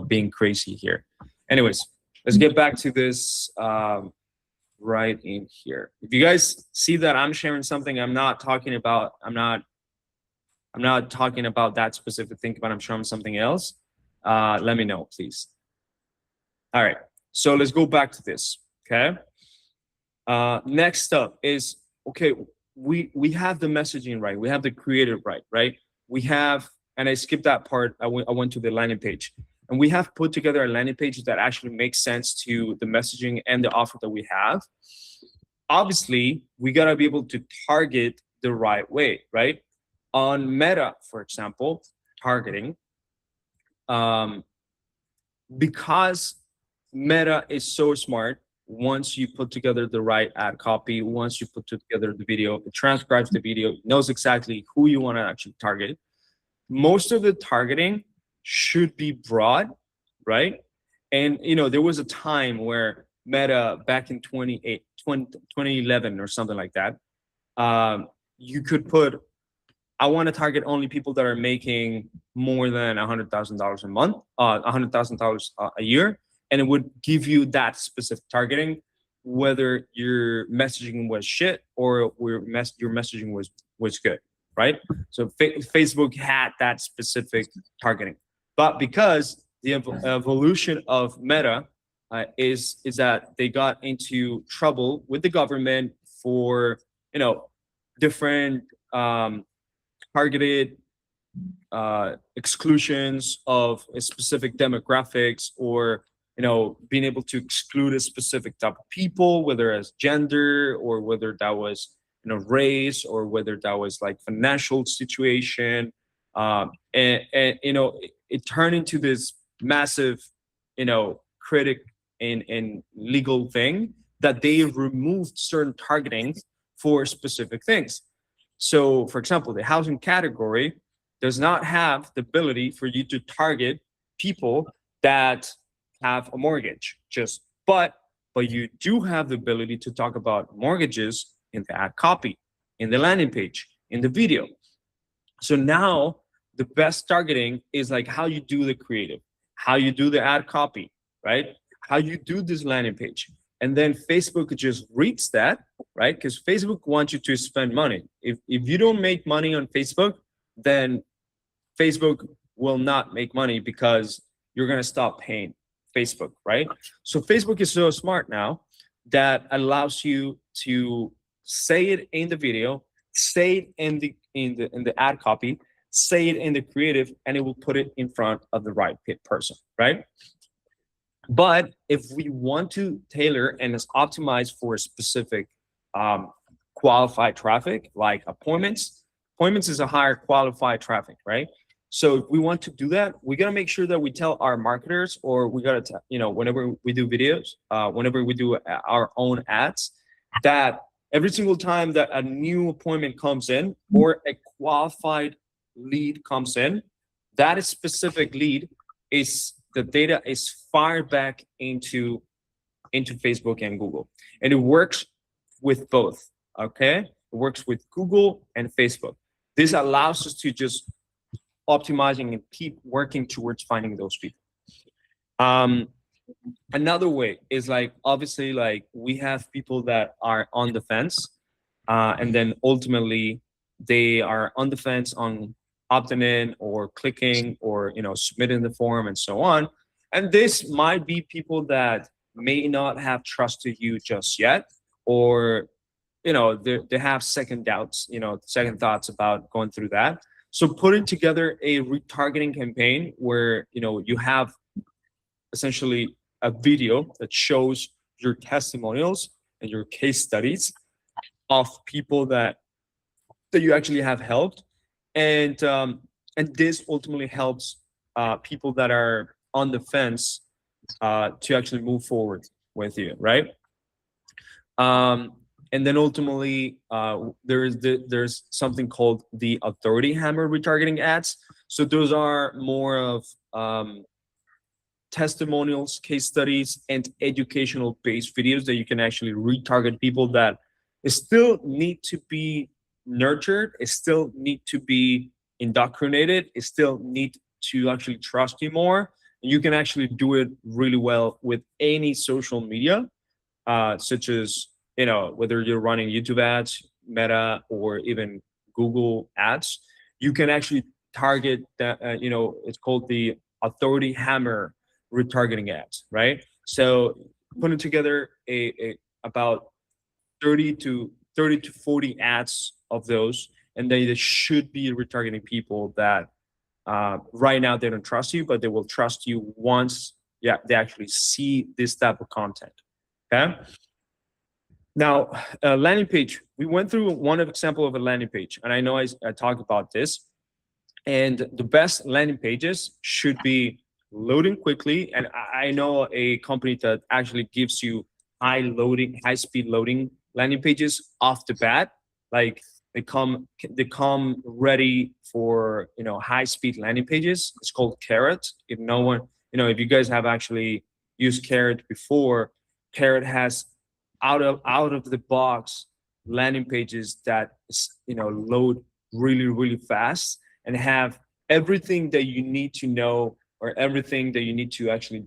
being crazy here. Anyways, let's get back to this right in here. If you guys see that I'm sharing something, I'm not talking about that specific thing, but I'm showing something else. Let me know, please. All right, so let's go back to this, okay? Next up is, okay, we have the messaging right, we have the creative right? We have, and I skipped that part, I went to the landing page. And we have put together a landing page that actually makes sense to the messaging and the offer that we have. Obviously, we gotta be able to target the right way, right? On Meta, for example, targeting, because Meta is so smart, once you put together the right ad copy, once you put together the video, it transcribes the video, it knows exactly who you wanna actually target. Most of the targeting should be broad, right? And there was a time where Meta, back in 2011 or something like that, you could put, I want to target only people that are making more than $100,000 a month, $100,000 a year, and it would give you that specific targeting, whether your messaging was shit or your messaging was good, right? So Facebook had that specific targeting. But because the evolution of Meta is that they got into trouble with the government for different targeted exclusions of a specific demographics, or being able to exclude a specific type of people, whether as gender or whether that was race or whether that was like financial situation. And it turned into this massive, critic and legal thing that they removed certain targeting for specific things. So, for example, the housing category does not have the ability for you to target people that have a mortgage, but you do have the ability to talk about mortgages in the ad copy, in the landing page, in the video. So now the best targeting is like how you do the creative, how you do the ad copy, right? How you do this landing page. and then Facebook just reads that, right? Because Facebook wants you to spend money. If you don't make money on Facebook, then Facebook will not make money because you're going to stop paying Facebook, right? So Facebook is so smart now that allows you to say it in the video, say it in the ad copy, say it in the creative, and it will put it in front of the right person, right? But if we want to tailor and is optimized for a specific qualified traffic, like appointments is a higher qualified traffic, right? So if we want to do that, we gotta make sure that we tell our marketers, or we gotta, whenever we do videos, whenever we do our own ads, that every single time that a new appointment comes in or a qualified lead comes in, that specific lead is the data is fired back into Facebook and Google, and it works with both. Okay, it works with Google and Facebook. This allows us to just optimizing and keep working towards finding those people. Another way is like, obviously, like we have people that are on the fence, and then ultimately they are on the fence on opting in or clicking or submitting the form and so on. And this might be people that may not have trusted you just yet, or they have second doubts, second thoughts about going through that. So putting together a retargeting campaign where you have essentially a video that shows your testimonials and your case studies of people that you actually have helped, and this ultimately helps people that are on the fence to actually move forward with you, right? And then ultimately, there's something called the authority hammer retargeting ads. So those are more of testimonials, case studies, and educational based videos that you can actually retarget people that still need to be nurtured, still need to be indoctrinated, still need to actually trust you more. And you can actually do it really well with any social media, such as whether you're running YouTube ads, Meta, or even Google ads. You can actually target that. It's called the authority hammer retargeting ads, right? So putting together about 30 to 40 ads of those, and they should be retargeting people that right now they don't trust you, but they will trust you once they actually see this type of content. Okay. Now, landing page. We went through one example of a landing page, and I know I talked about this. And the best landing pages should be loading quickly. And I know a company that actually gives you high speed loading landing pages off the bat. Like they come ready for high speed landing pages. It's called Carrot. If no one, if you guys have actually used Carrot before, Carrot has out of the box landing pages that load really fast and have everything that you need to know, or everything that you need to actually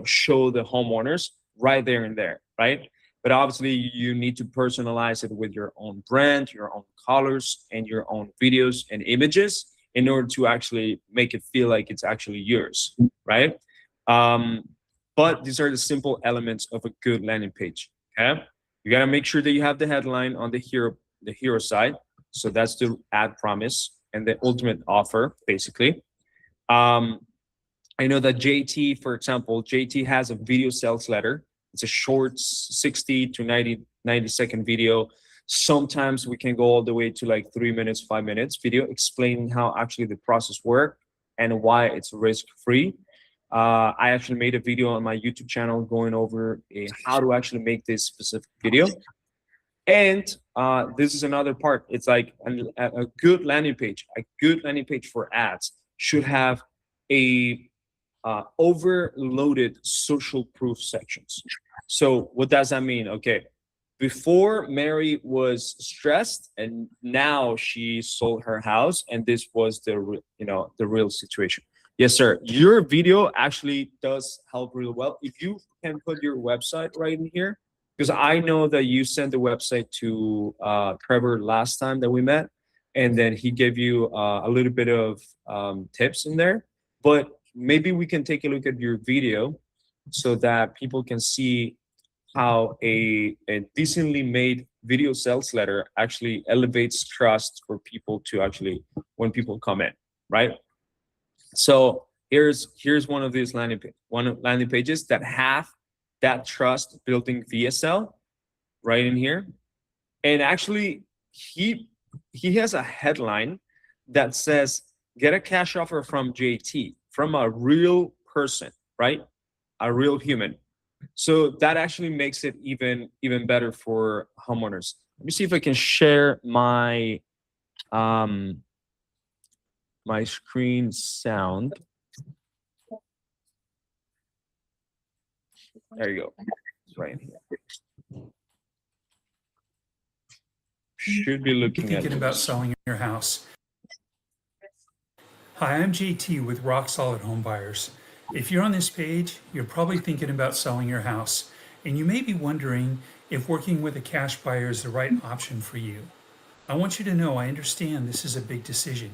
show the homeowners right there and there, right? But obviously you need to personalize it with your own brand, your own colors, and your own videos and images in order to actually make it feel like it's actually yours, right? But these are the simple elements of a good landing page. Okay, you gotta make sure that you have the headline on the hero side. So that's the ad promise and the ultimate offer, basically. I know that JT, for example, JT has a video sales letter. It's a short 60 to 90 second video. Sometimes we can go all the way to like 3 minutes, 5 minutes video explaining how actually the process works and why it's risk-free. I actually made a video on my YouTube channel going over how to actually make this specific video. And this is another part. It's like a good landing page. A good landing page for ads should have a overloaded social proof sections. So what does that mean? Okay, before Mary was stressed, and now she sold her house, and this was the real situation. Yes, sir. Your video actually does help really well. If you can put your website right in here, because I know that you sent the website to Trevor last time that we met, and then he gave you a little bit of tips in there. But maybe we can take a look at your video so that people can see how a decently made video sales letter actually elevates trust for people to actually, when people come in, right? So here's one of these landing pages that have that trust building VSL right in here. And actually he has a headline that says, get a cash offer from JT, from a real person, right? A real human. So that actually makes it even better for homeowners. Let me see if I can share my my screen sound. There you go. It's right here. Should be looking at thinking about selling your house. Hi, I'm JT with Rock Solid Home Buyers. If you're on this page, you're probably thinking about selling your house, and you may be wondering if working with a cash buyer is the right option for you. I want you to know I understand this is a big decision,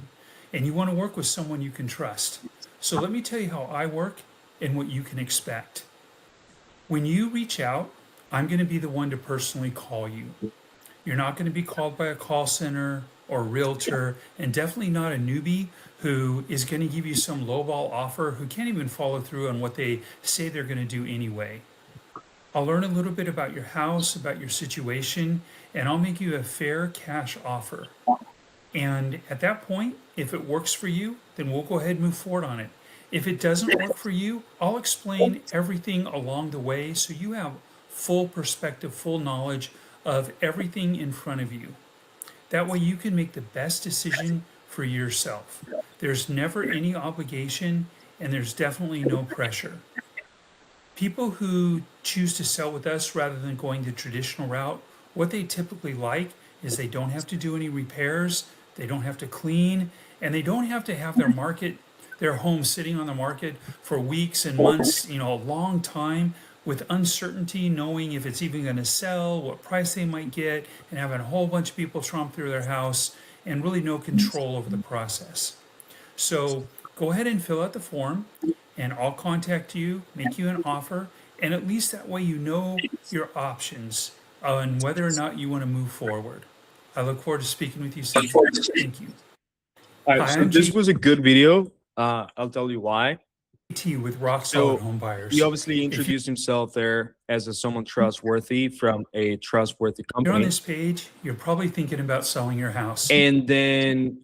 and you want to work with someone you can trust. So let me tell you how I work and what you can expect. When you reach out, I'm going to be the one to personally call you. You're not going to be called by a call center or realtor, and definitely not a newbie who is going to give you some lowball offer who can't even follow through on what they say they're going to do anyway. I'll learn a little bit about your house, about your situation, and I'll make you a fair cash offer. And at that point, if it works for you, then we'll go ahead and move forward on it. If it doesn't work for you, I'll explain everything along the way so you have full perspective, full knowledge of everything in front of you. That way you can make the best decision for yourself. There's never any obligation, and there's definitely no pressure. People who choose to sell with us rather than going the traditional route, what they typically like is they don't have to do any repairs, they don't have to clean, and they don't have to have their home sitting on the market for weeks and months, a long time, with uncertainty, knowing if it's even going to sell, what price they might get, and having a whole bunch of people tromp through their house, and really no control over the process. So go ahead and fill out the form, and I'll contact you, make you an offer, and at least that way you know your options on whether or not you want to move forward. I look forward to speaking with you soon. Thank you. All right, so this was a good video. I'll tell you why. With Rock Solid Home Buyers. He obviously introduced himself there as someone trustworthy from a trustworthy company. You're on this page, you're probably thinking about selling your house. And then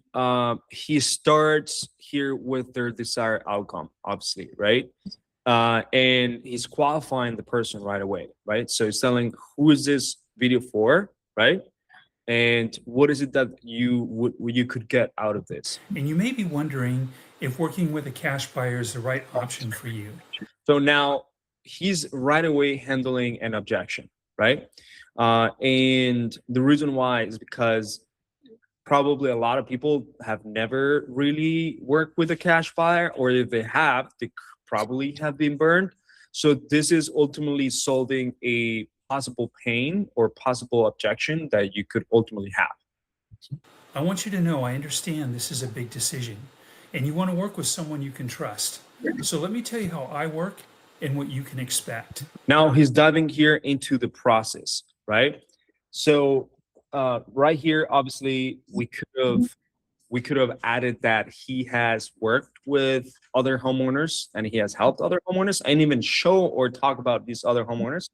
he starts here with their desired outcome, obviously, right? And he's qualifying the person right away, right? So he's telling who is this video for, right? And what is it that you could get out of this? And you may be wondering if working with a cash buyer is the right option for you. So now he's right away handling an objection, right? And the reason why is because probably a lot of people have never really worked with a cash buyer, or if they have, they probably have been burned. So this is ultimately solving a possible pain or possible objection that you could ultimately have. I want you to know I understand this is a big decision, and you want to work with someone you can trust. So let me tell you how I work and what you can expect. Now he's diving here into the process, right? So right here, obviously, we could have added that he has worked with other homeowners and he has helped other homeowners. I didn't even show or talk about these other homeowners.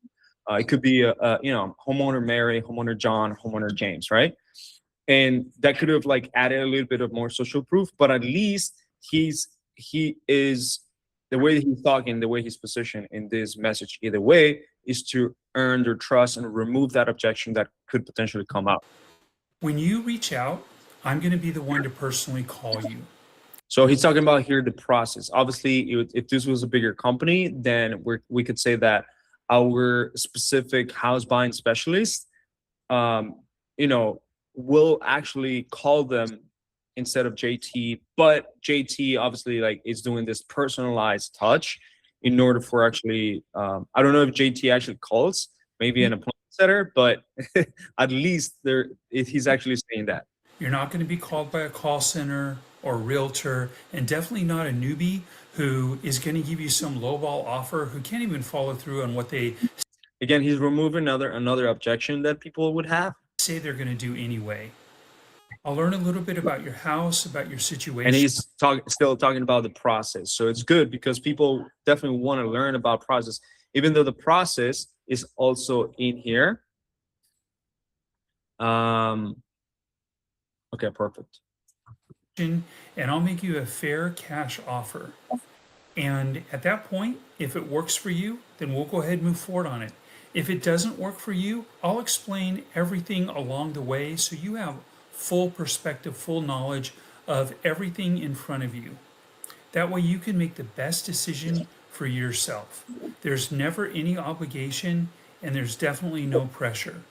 It could be homeowner Mary, homeowner John, homeowner James, right? And that could have added a little bit of more social proof, but at least he is, the way that he's talking, the way he's positioned in this message, either way, is to earn their trust and remove that objection that could potentially come up. When you reach out, I'm going to be the one to personally call you. So he's talking about here the process. Obviously, if this was a bigger company, then we could say that our specific house buying specialist, will actually call them instead of JT. But JT obviously is doing this personalized touch in order for actually, I don't know if JT actually calls, maybe an appointment setter, but at least he's actually saying that. You're not going to be called by a call center or realtor, and definitely not a newbie who is going to give you some lowball offer who can't even follow through on what they Again, he's removing another objection that people would have. say they're going to do anyway. I'll learn a little bit about your house, about your And situation. he's still talking about the process. So it's good because people definitely want to learn about process, even though the process is also in here. Okay, perfect. And I'll make you a fair cash offer. And at that point, if it works for you, then we'll go ahead and move forward on it. If it doesn't work for you, I'll explain everything along the way so you have full perspective, full knowledge of everything in front of you. That way you can make the best decision for yourself. There's never any obligation and there's definitely no pressure.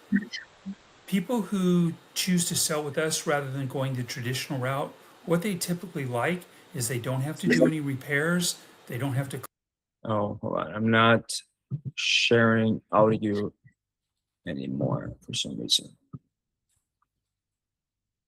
People who choose to sell with us rather than going the traditional route, what they typically like is they don't have to do any repairs, they don't have to. Oh, hold on. I'm not sharing audio anymore for some reason.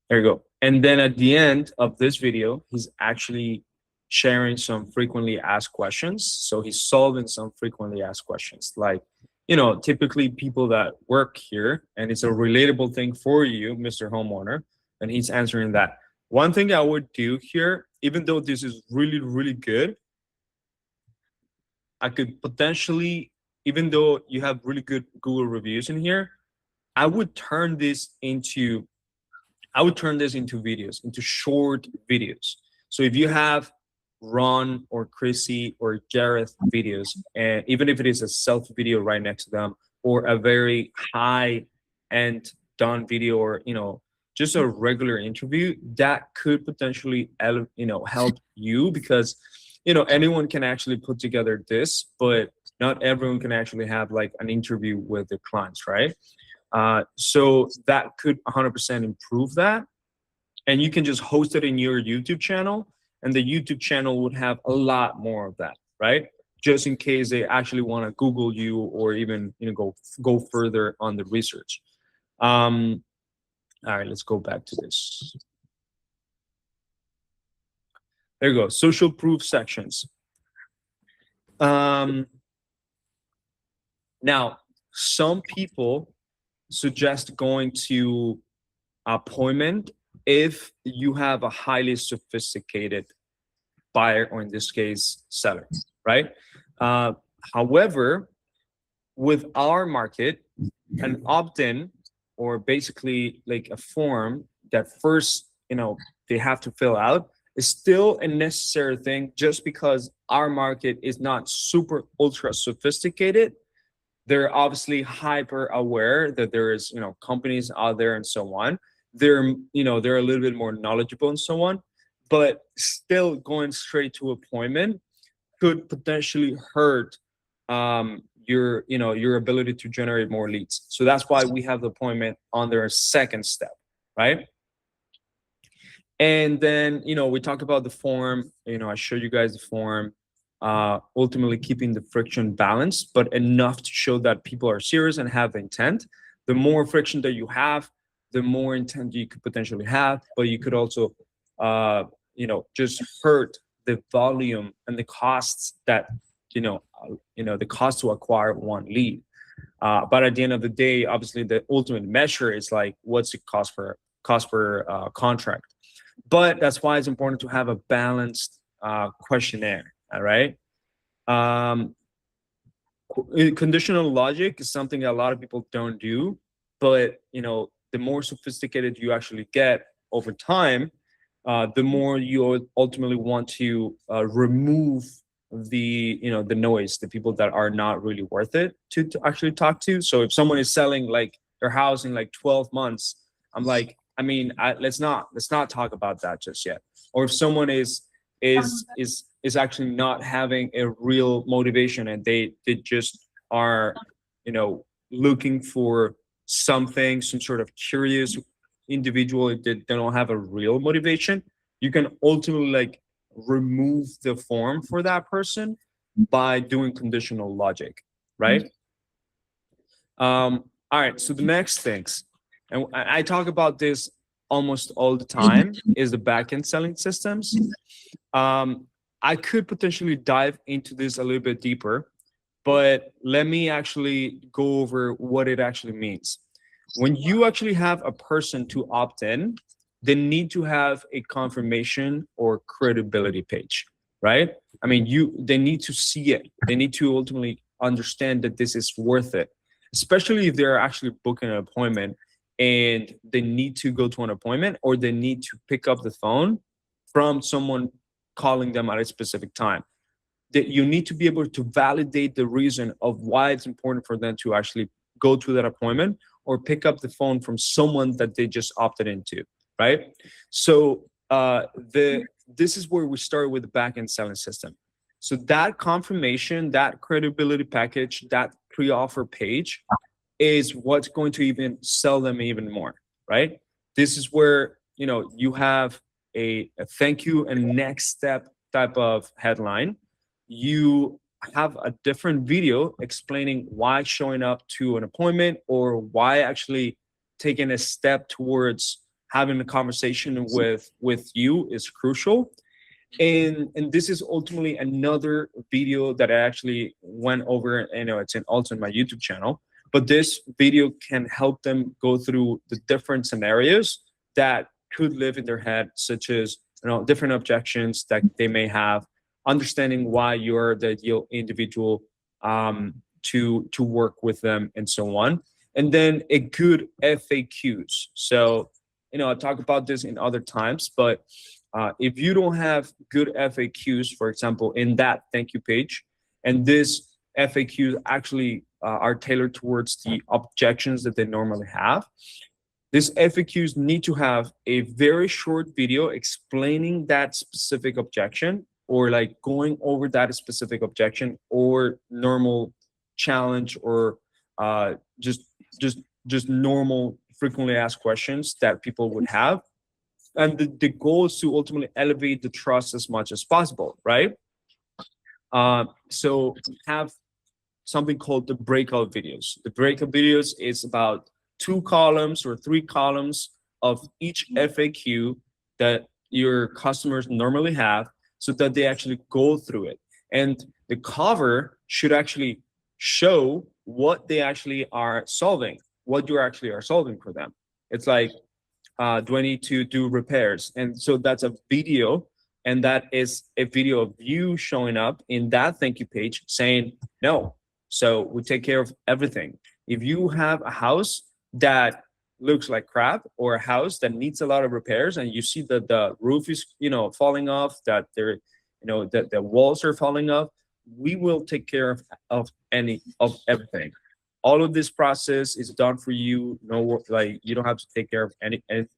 There you go. And then at the end of this video, he's actually sharing some frequently asked questions. So he's solving some frequently asked questions. Like, you know, typically people that work here, and it's a relatable thing for you, Mr. Homeowner, and he's answering that. One thing I would do here, even though this is really, really good, I could potentially, even though you have really good Google reviews in here, I would turn this into videos, into short videos. So if you have Ron or Chrissy or Gareth videos, and even if it is a self video right next to them, or a very high end done video, or just a regular interview, that could potentially help you, because anyone can actually put together this, but not everyone can actually have like an interview with their clients, right? So that could 100% improve that. And you can just host it in your YouTube channel, and the YouTube channel would have a lot more of that, right? Just in case they actually want to Google you, or even go further on the research. All right, let's go back to this. There you go, social proof sections. Now, some people suggest going to appointment if you have a highly sophisticated buyer, or in this case, seller, right? However, with our market, an opt-in, or basically like a form that first, they have to fill out, is still a necessary thing. Just because our market is not super ultra sophisticated, they're obviously hyper aware that there is, companies out there and so on. They're a little bit more knowledgeable and so on, but still going straight to appointment could potentially hurt your ability to generate more leads. So that's why we have the appointment on their second step, right? And then, we talked about the form. I showed you guys the form. Ultimately keeping the friction balanced, but enough to show that people are serious and have intent. The more friction that you have, the more intent you could potentially have, but you could also, just hurt the volume and the costs that, the cost to acquire one lead. But at the end of the day, obviously the ultimate measure is like, what's the cost per contract? But that's why it's important to have a balanced questionnaire. All right. Conditional logic is something that a lot of people don't do, but the more sophisticated you actually get over time, the more you ultimately want to remove the noise, the people that are not really worth it to actually talk to. So if someone is selling like their house in like 12 months, I'm like, let's not talk about that just yet. Or if someone is actually not having a real motivation, and they just are looking for something, some sort of curious individual, they don't have a real motivation, you can ultimately like remove the form for that person by doing conditional logic, right? All right. So the next things, and I talk about this almost all the time, is the backend selling systems. I could potentially dive into this a little bit deeper, but let me actually go over what it actually means. When you actually have a person to opt in, they need to have a confirmation or credibility page, right? I mean, they need to see it. They need to ultimately understand that this is worth it, especially if they're actually booking an appointment and they need to go to an appointment or they need to pick up the phone from someone calling them at a specific time. That you need to be able to validate the reason of why it's important for them to actually go to that appointment or pick up the phone from someone that they just opted into, right? So this is where we start with the backend selling system. So that confirmation, that credibility package, that pre-offer page is what's going to even sell them even more, right? This is where you have a thank you and next step type of headline. You have a different video explaining why showing up to an appointment or why actually taking a step towards having a conversation with you is crucial. And this is ultimately another video that I actually went over, it's also in my YouTube channel, but this video can help them go through the different scenarios that could live in their head, such as different objections that they may have, understanding why you're the ideal individual to work with them, and so on. And then a good FAQs. So I talk about this in other times, but if you don't have good FAQs, for example, in that thank you page, and this FAQs actually are tailored towards the objections that they normally have, these FAQs need to have a very short video explaining that specific objection, or like going over that specific objection or normal challenge, or just normal frequently asked questions that people would have. And the goal is to ultimately elevate the trust as much as possible, right? So have something called the breakout videos. The breakout videos is about 2 columns or 3 columns of each FAQ that your customers normally have, so that they actually go through it. And the cover should actually show what they actually are solving, what you actually are solving for them. It's like, do I need to do repairs? And so that's a video, and that is a video of you showing up in that thank you page saying, no, so we take care of everything. If you have a house that looks like crap, or a house that needs a lot of repairs, and you see that the roof is falling off, that that the walls are falling off, we will take care of everything. All of this process is done for you. You don't have to take care of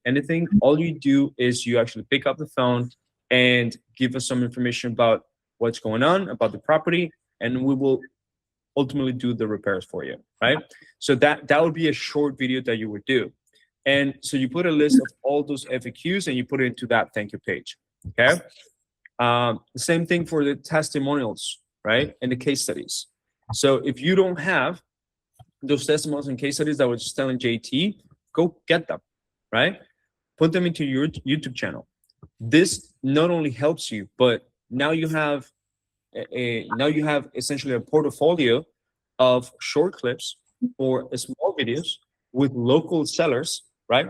anything. All you do is you actually pick up the phone and give us some information about what's going on about the property, and we will ultimately do the repairs for you, right? So that would be a short video that you would do. And so you put a list of all those FAQs and you put it into that thank you page, okay? The same thing for the testimonials, right? And the case studies. So if you don't have those testimonials and case studies that I was just telling JT, go get them, right? Put them into your YouTube channel. This not only helps you, but now you have essentially a portfolio of short clips or small videos with local sellers, right?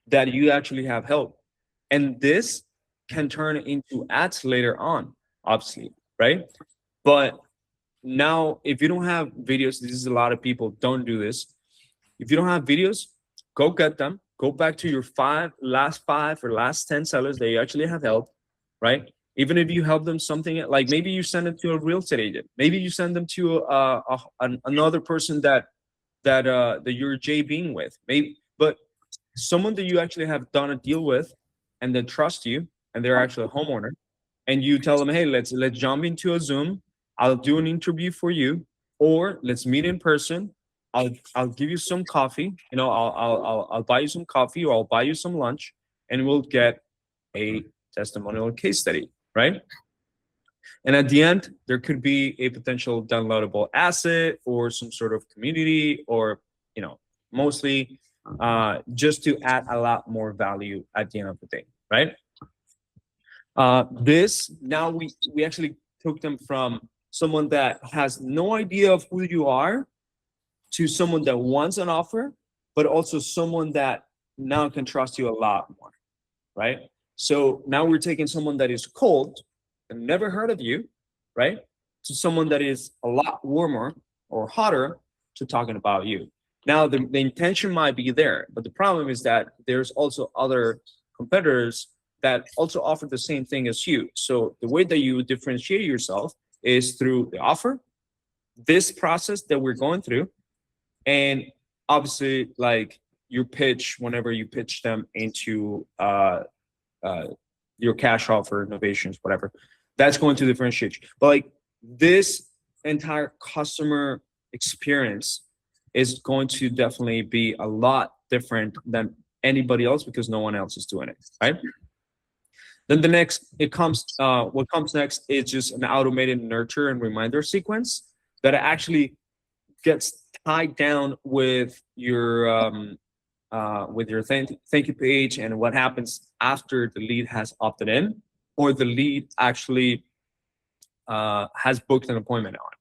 That you actually have helped. And this can turn into ads later on, obviously, right? But now, if you don't have videos, this is a lot of people don't do this. If you don't have videos, go get them. Go back to your last 5 or last 10 sellers that you actually have helped, right? Even if you help them something, like maybe you send them to a real estate agent, maybe you send them to another person that you're JBing with, maybe, but someone that you actually have done a deal with, and they trust you, and they're actually a homeowner, and you tell them, hey, let's jump into a Zoom. I'll do an interview for you, or let's meet in person. I'll give you some coffee. I'll buy you some coffee, or I'll buy you some lunch, and we'll get a testimonial case study, right? And at the end, there could be a potential downloadable asset or some sort of community, or mostly just to add a lot more value at the end of the day, right? This now we actually took them from someone that has no idea of who you are to someone that wants an offer, but also someone that now can trust you a lot more, right? So now we're taking someone that is cold and never heard of you, right, to someone that is a lot warmer or hotter to talking about you. Now the intention might be there, but the problem is that there's also other competitors that also offer the same thing as you. So the way that you differentiate yourself is through the offer, this process that we're going through, and obviously like your pitch whenever you pitch them into your cash offer, innovations, whatever. That's going to differentiate you. But like this entire customer experience is going to definitely be a lot different than anybody else because no one else is doing it, right? Then the next, what comes next is just an automated nurture and reminder sequence that actually gets tied down with your thank you page and what happens after the lead has opted in or the lead actually has booked an appointment on.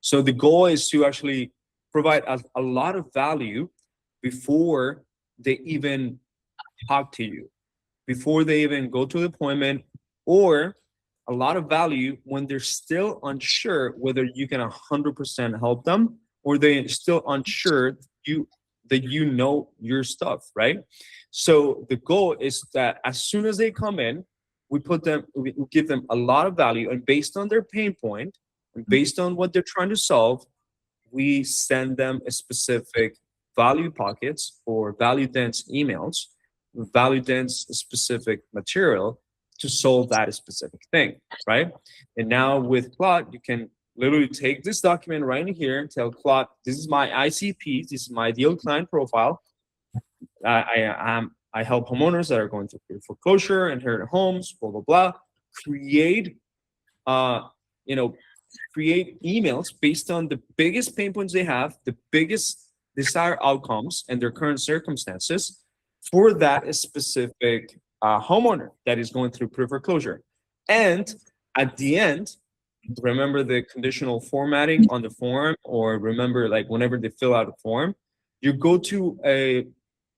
So the goal is to actually provide a lot of value before they even talk to you, before they even go to the appointment, or a lot of value when they're still unsure whether you can 100% help them or they're still unsure that you know your stuff, right? So the goal is that as soon as they come in, we give them a lot of value, and based on their pain point and based on what they're trying to solve, we send them a specific value pockets or value dense emails, value dense specific material to solve that specific thing, right? And now with Claude, you can literally take this document right in here and tell Claude, this is my ICP, this is my ideal client profile. I help homeowners that are going through foreclosure, inherit homes, blah, blah, blah. Create emails based on the biggest pain points they have, the biggest desired outcomes and their current circumstances for that specific homeowner that is going through pre-foreclosure. And at the end, remember the conditional formatting on the form, or remember like whenever they fill out a form, you go to a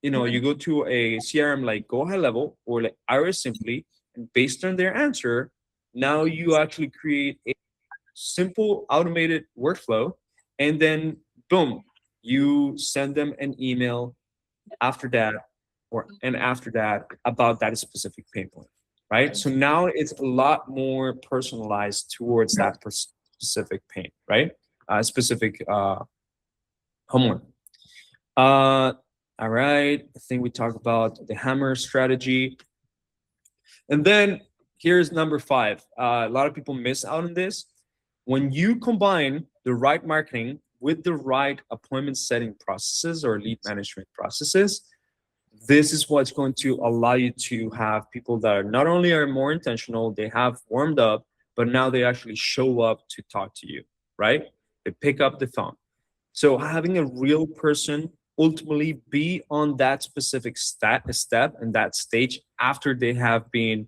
CRM like Go High Level or like Iris Simply, and based on their answer, now you actually create a simple automated workflow, and then boom, you send them an email after that about that specific pain point, right? So now it's a lot more personalized towards that specific pain, right? Specific homeowner. All right, I think we talked about the hammer strategy. And then here's number 5. A lot of people miss out on this. When you combine the right marketing with the right appointment setting processes or lead management processes, this is what's going to allow you to have people that are not only are more intentional, they have warmed up, but now they actually show up to talk to you, right? They pick up the phone. So having a real person ultimately be on that specific step and that stage after they have been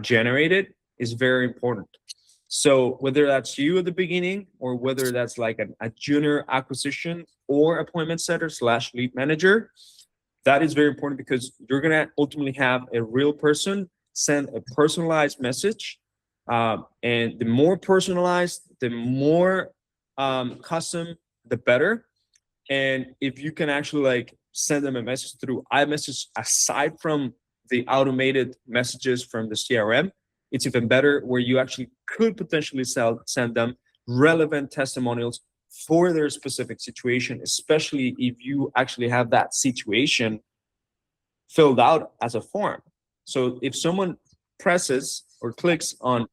generated is very important. So whether that's you at the beginning or whether that's like a junior acquisition or appointment setter / lead manager, that is very important because you're going to ultimately have a real person send a personalized message. And the more personalized, the more custom, the better. And if you can actually like send them a message through iMessage aside from the automated messages from the CRM, it's even better, where you actually could potentially send them relevant testimonials for their specific situation, especially if you actually have that situation filled out as a form. So if someone presses or clicks on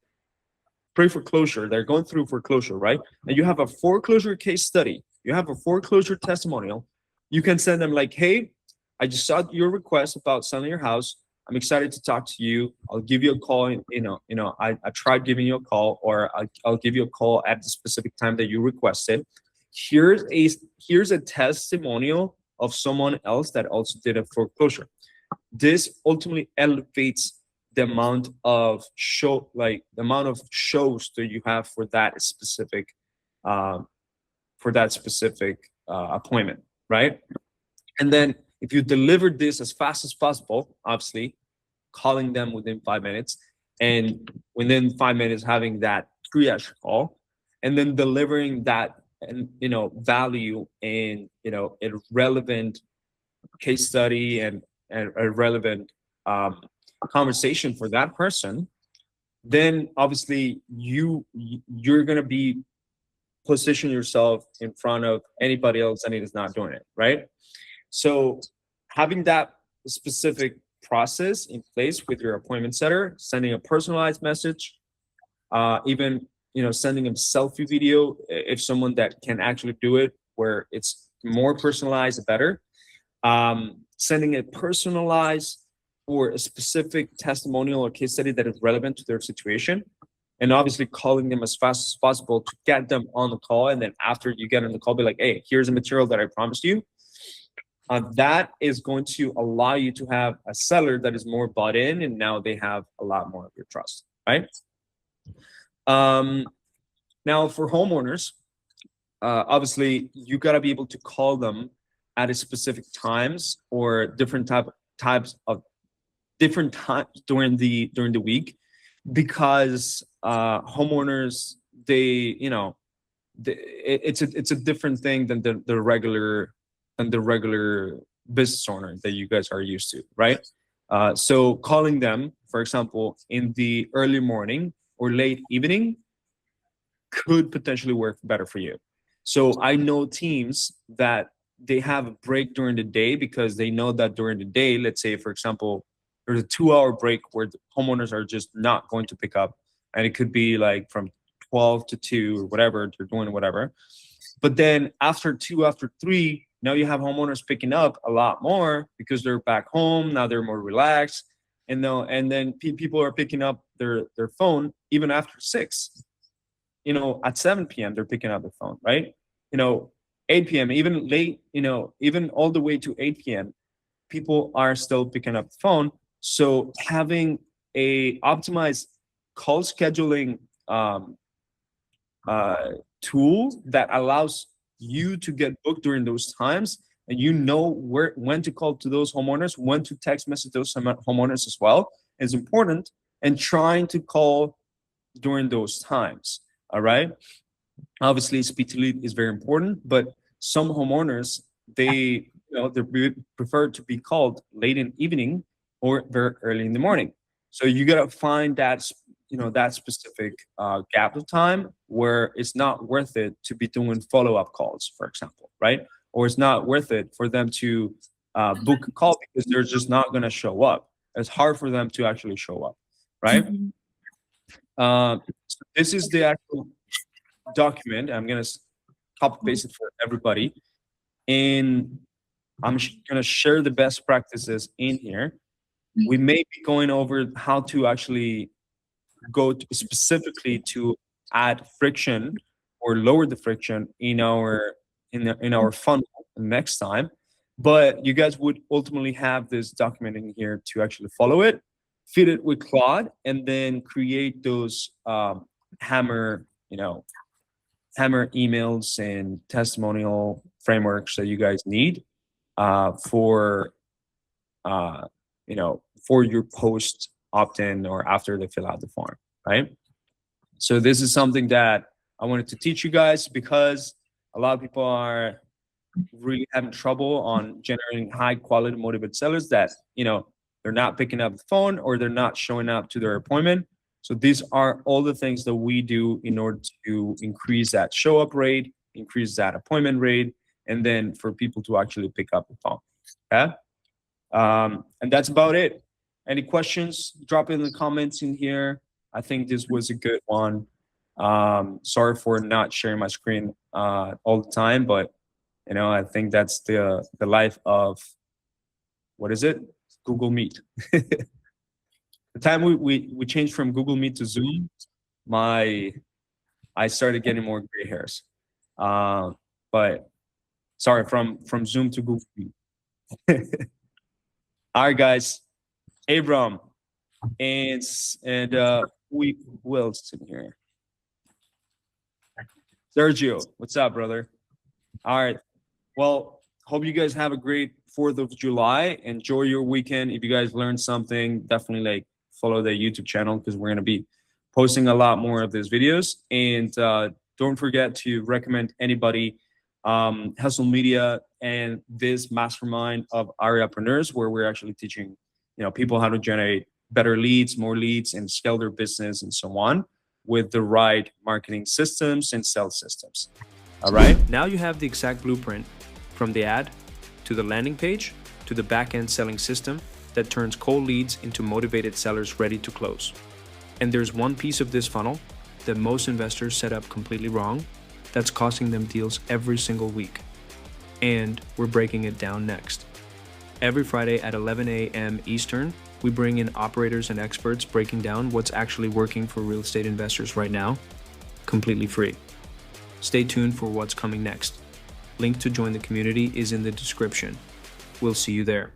pre-foreclosure, they're going through foreclosure, right? And you have a foreclosure case study, you have a foreclosure testimonial, you can send them like, hey, I just saw your request about selling your house. I'm excited to talk to you. I'll give you a call. I tried giving you a call, or I'll give you a call at the specific time that you requested. Here's a testimonial of someone else that also did a foreclosure. This ultimately elevates the amount of shows that you have for that specific appointment, right? And then if you deliver this as fast as possible, obviously calling them within 5 minutes, and within 5 minutes having that triage call, and then delivering that and value in a relevant case study and a relevant conversation for that person, then obviously you're gonna be position yourself in front of anybody else that is not doing it, right? So having that specific process in place with your appointment setter, sending a personalized message, even sending a selfie video if someone that can actually do it, where it's more personalized, better. Sending a personalized or a specific testimonial or case study that is relevant to their situation, and obviously calling them as fast as possible to get them on the call. And then after you get on the call, be like, hey, here's the material that I promised you. That is going to allow you to have a seller that is more bought in, and now they have a lot more of your trust, right? Now for homeowners, obviously you got to be able to call them at a specific times or different types during the week, because homeowners, it's a different thing than the regular business owner that you guys are used to, right? So calling them, for example, in the early morning or late evening could potentially work better for you. So I know teams that they have a break during the day because they know that during the day, let's say, for example, there's a 2-hour break where the homeowners are just not going to pick up. And it could be like from 12 to 2 or whatever, they're doing whatever. But then after 2, after 3, now you have homeowners picking up a lot more because they're back home. Now they're more relaxed. And then people are picking up their phone even after 6. At 7 p.m., they're picking up the phone, right? 8 p.m., even late, even all the way to 8 p.m., people are still picking up the phone. So having a optimized call scheduling tool that allows you to get booked during those times, and when to call to those homeowners, when to text message those homeowners as well, is important. And trying to call during those times. All right. Obviously, speed to lead is very important, but some homeowners, they prefer to be called late in the evening or very early in the morning. So you gotta find that that specific gap of time where it's not worth it to be doing follow-up calls, for example, right? Or it's not worth it for them to book a call because they're just not gonna show up. It's hard for them to actually show up, right? So this is the actual document. I'm gonna copy paste it for everybody, and I'm gonna share the best practices in here. We may be going over how to actually go specifically to add friction or lower the friction in our funnel next time. But you guys would ultimately have this document in here to actually follow it, feed it with Claude, and then create those hammer emails and testimonial frameworks that you guys need for your post opt-in or after they fill out the form, right? So this is something that I wanted to teach you guys because a lot of people are really having trouble on generating high quality motivated sellers that they're not picking up the phone or they're not showing up to their appointment. So these are all the things that we do in order to increase that show up rate, increase that appointment rate, and then for people to actually pick up the phone. Okay. And that's about it. Any questions? Drop it in the comments in here. I think this was a good one. Sorry for not sharing my screen all the time, but I think that's the life of, what is it? Google Meet. The time we changed from Google Meet to Zoom, I started getting more gray hairs. But Sorry, from Zoom to Google Meet. All right, guys. Abram and who else is in here? Sergio, what's up, brother? All right. Well, hope you guys have a great 4th of July. Enjoy your weekend. If you guys learned something, definitely like follow the YouTube channel because we're gonna be posting a lot more of these videos. And don't forget to recommend anybody Hustle Media and this mastermind of Ariapreneurs, where we're actually teaching people how to generate better leads, more leads, and scale their business and so on with the right marketing systems and sales systems. All right. Now you have the exact blueprint from the ad to the landing page to the backend selling system that turns cold leads into motivated sellers ready to close. And there's one piece of this funnel that most investors set up completely wrong that's costing them deals every single week. And we're breaking it down next. Every Friday at 11 a.m. Eastern, we bring in operators and experts breaking down what's actually working for real estate investors right now, completely free. Stay tuned for what's coming next. Link to join the community is in the description. We'll see you there.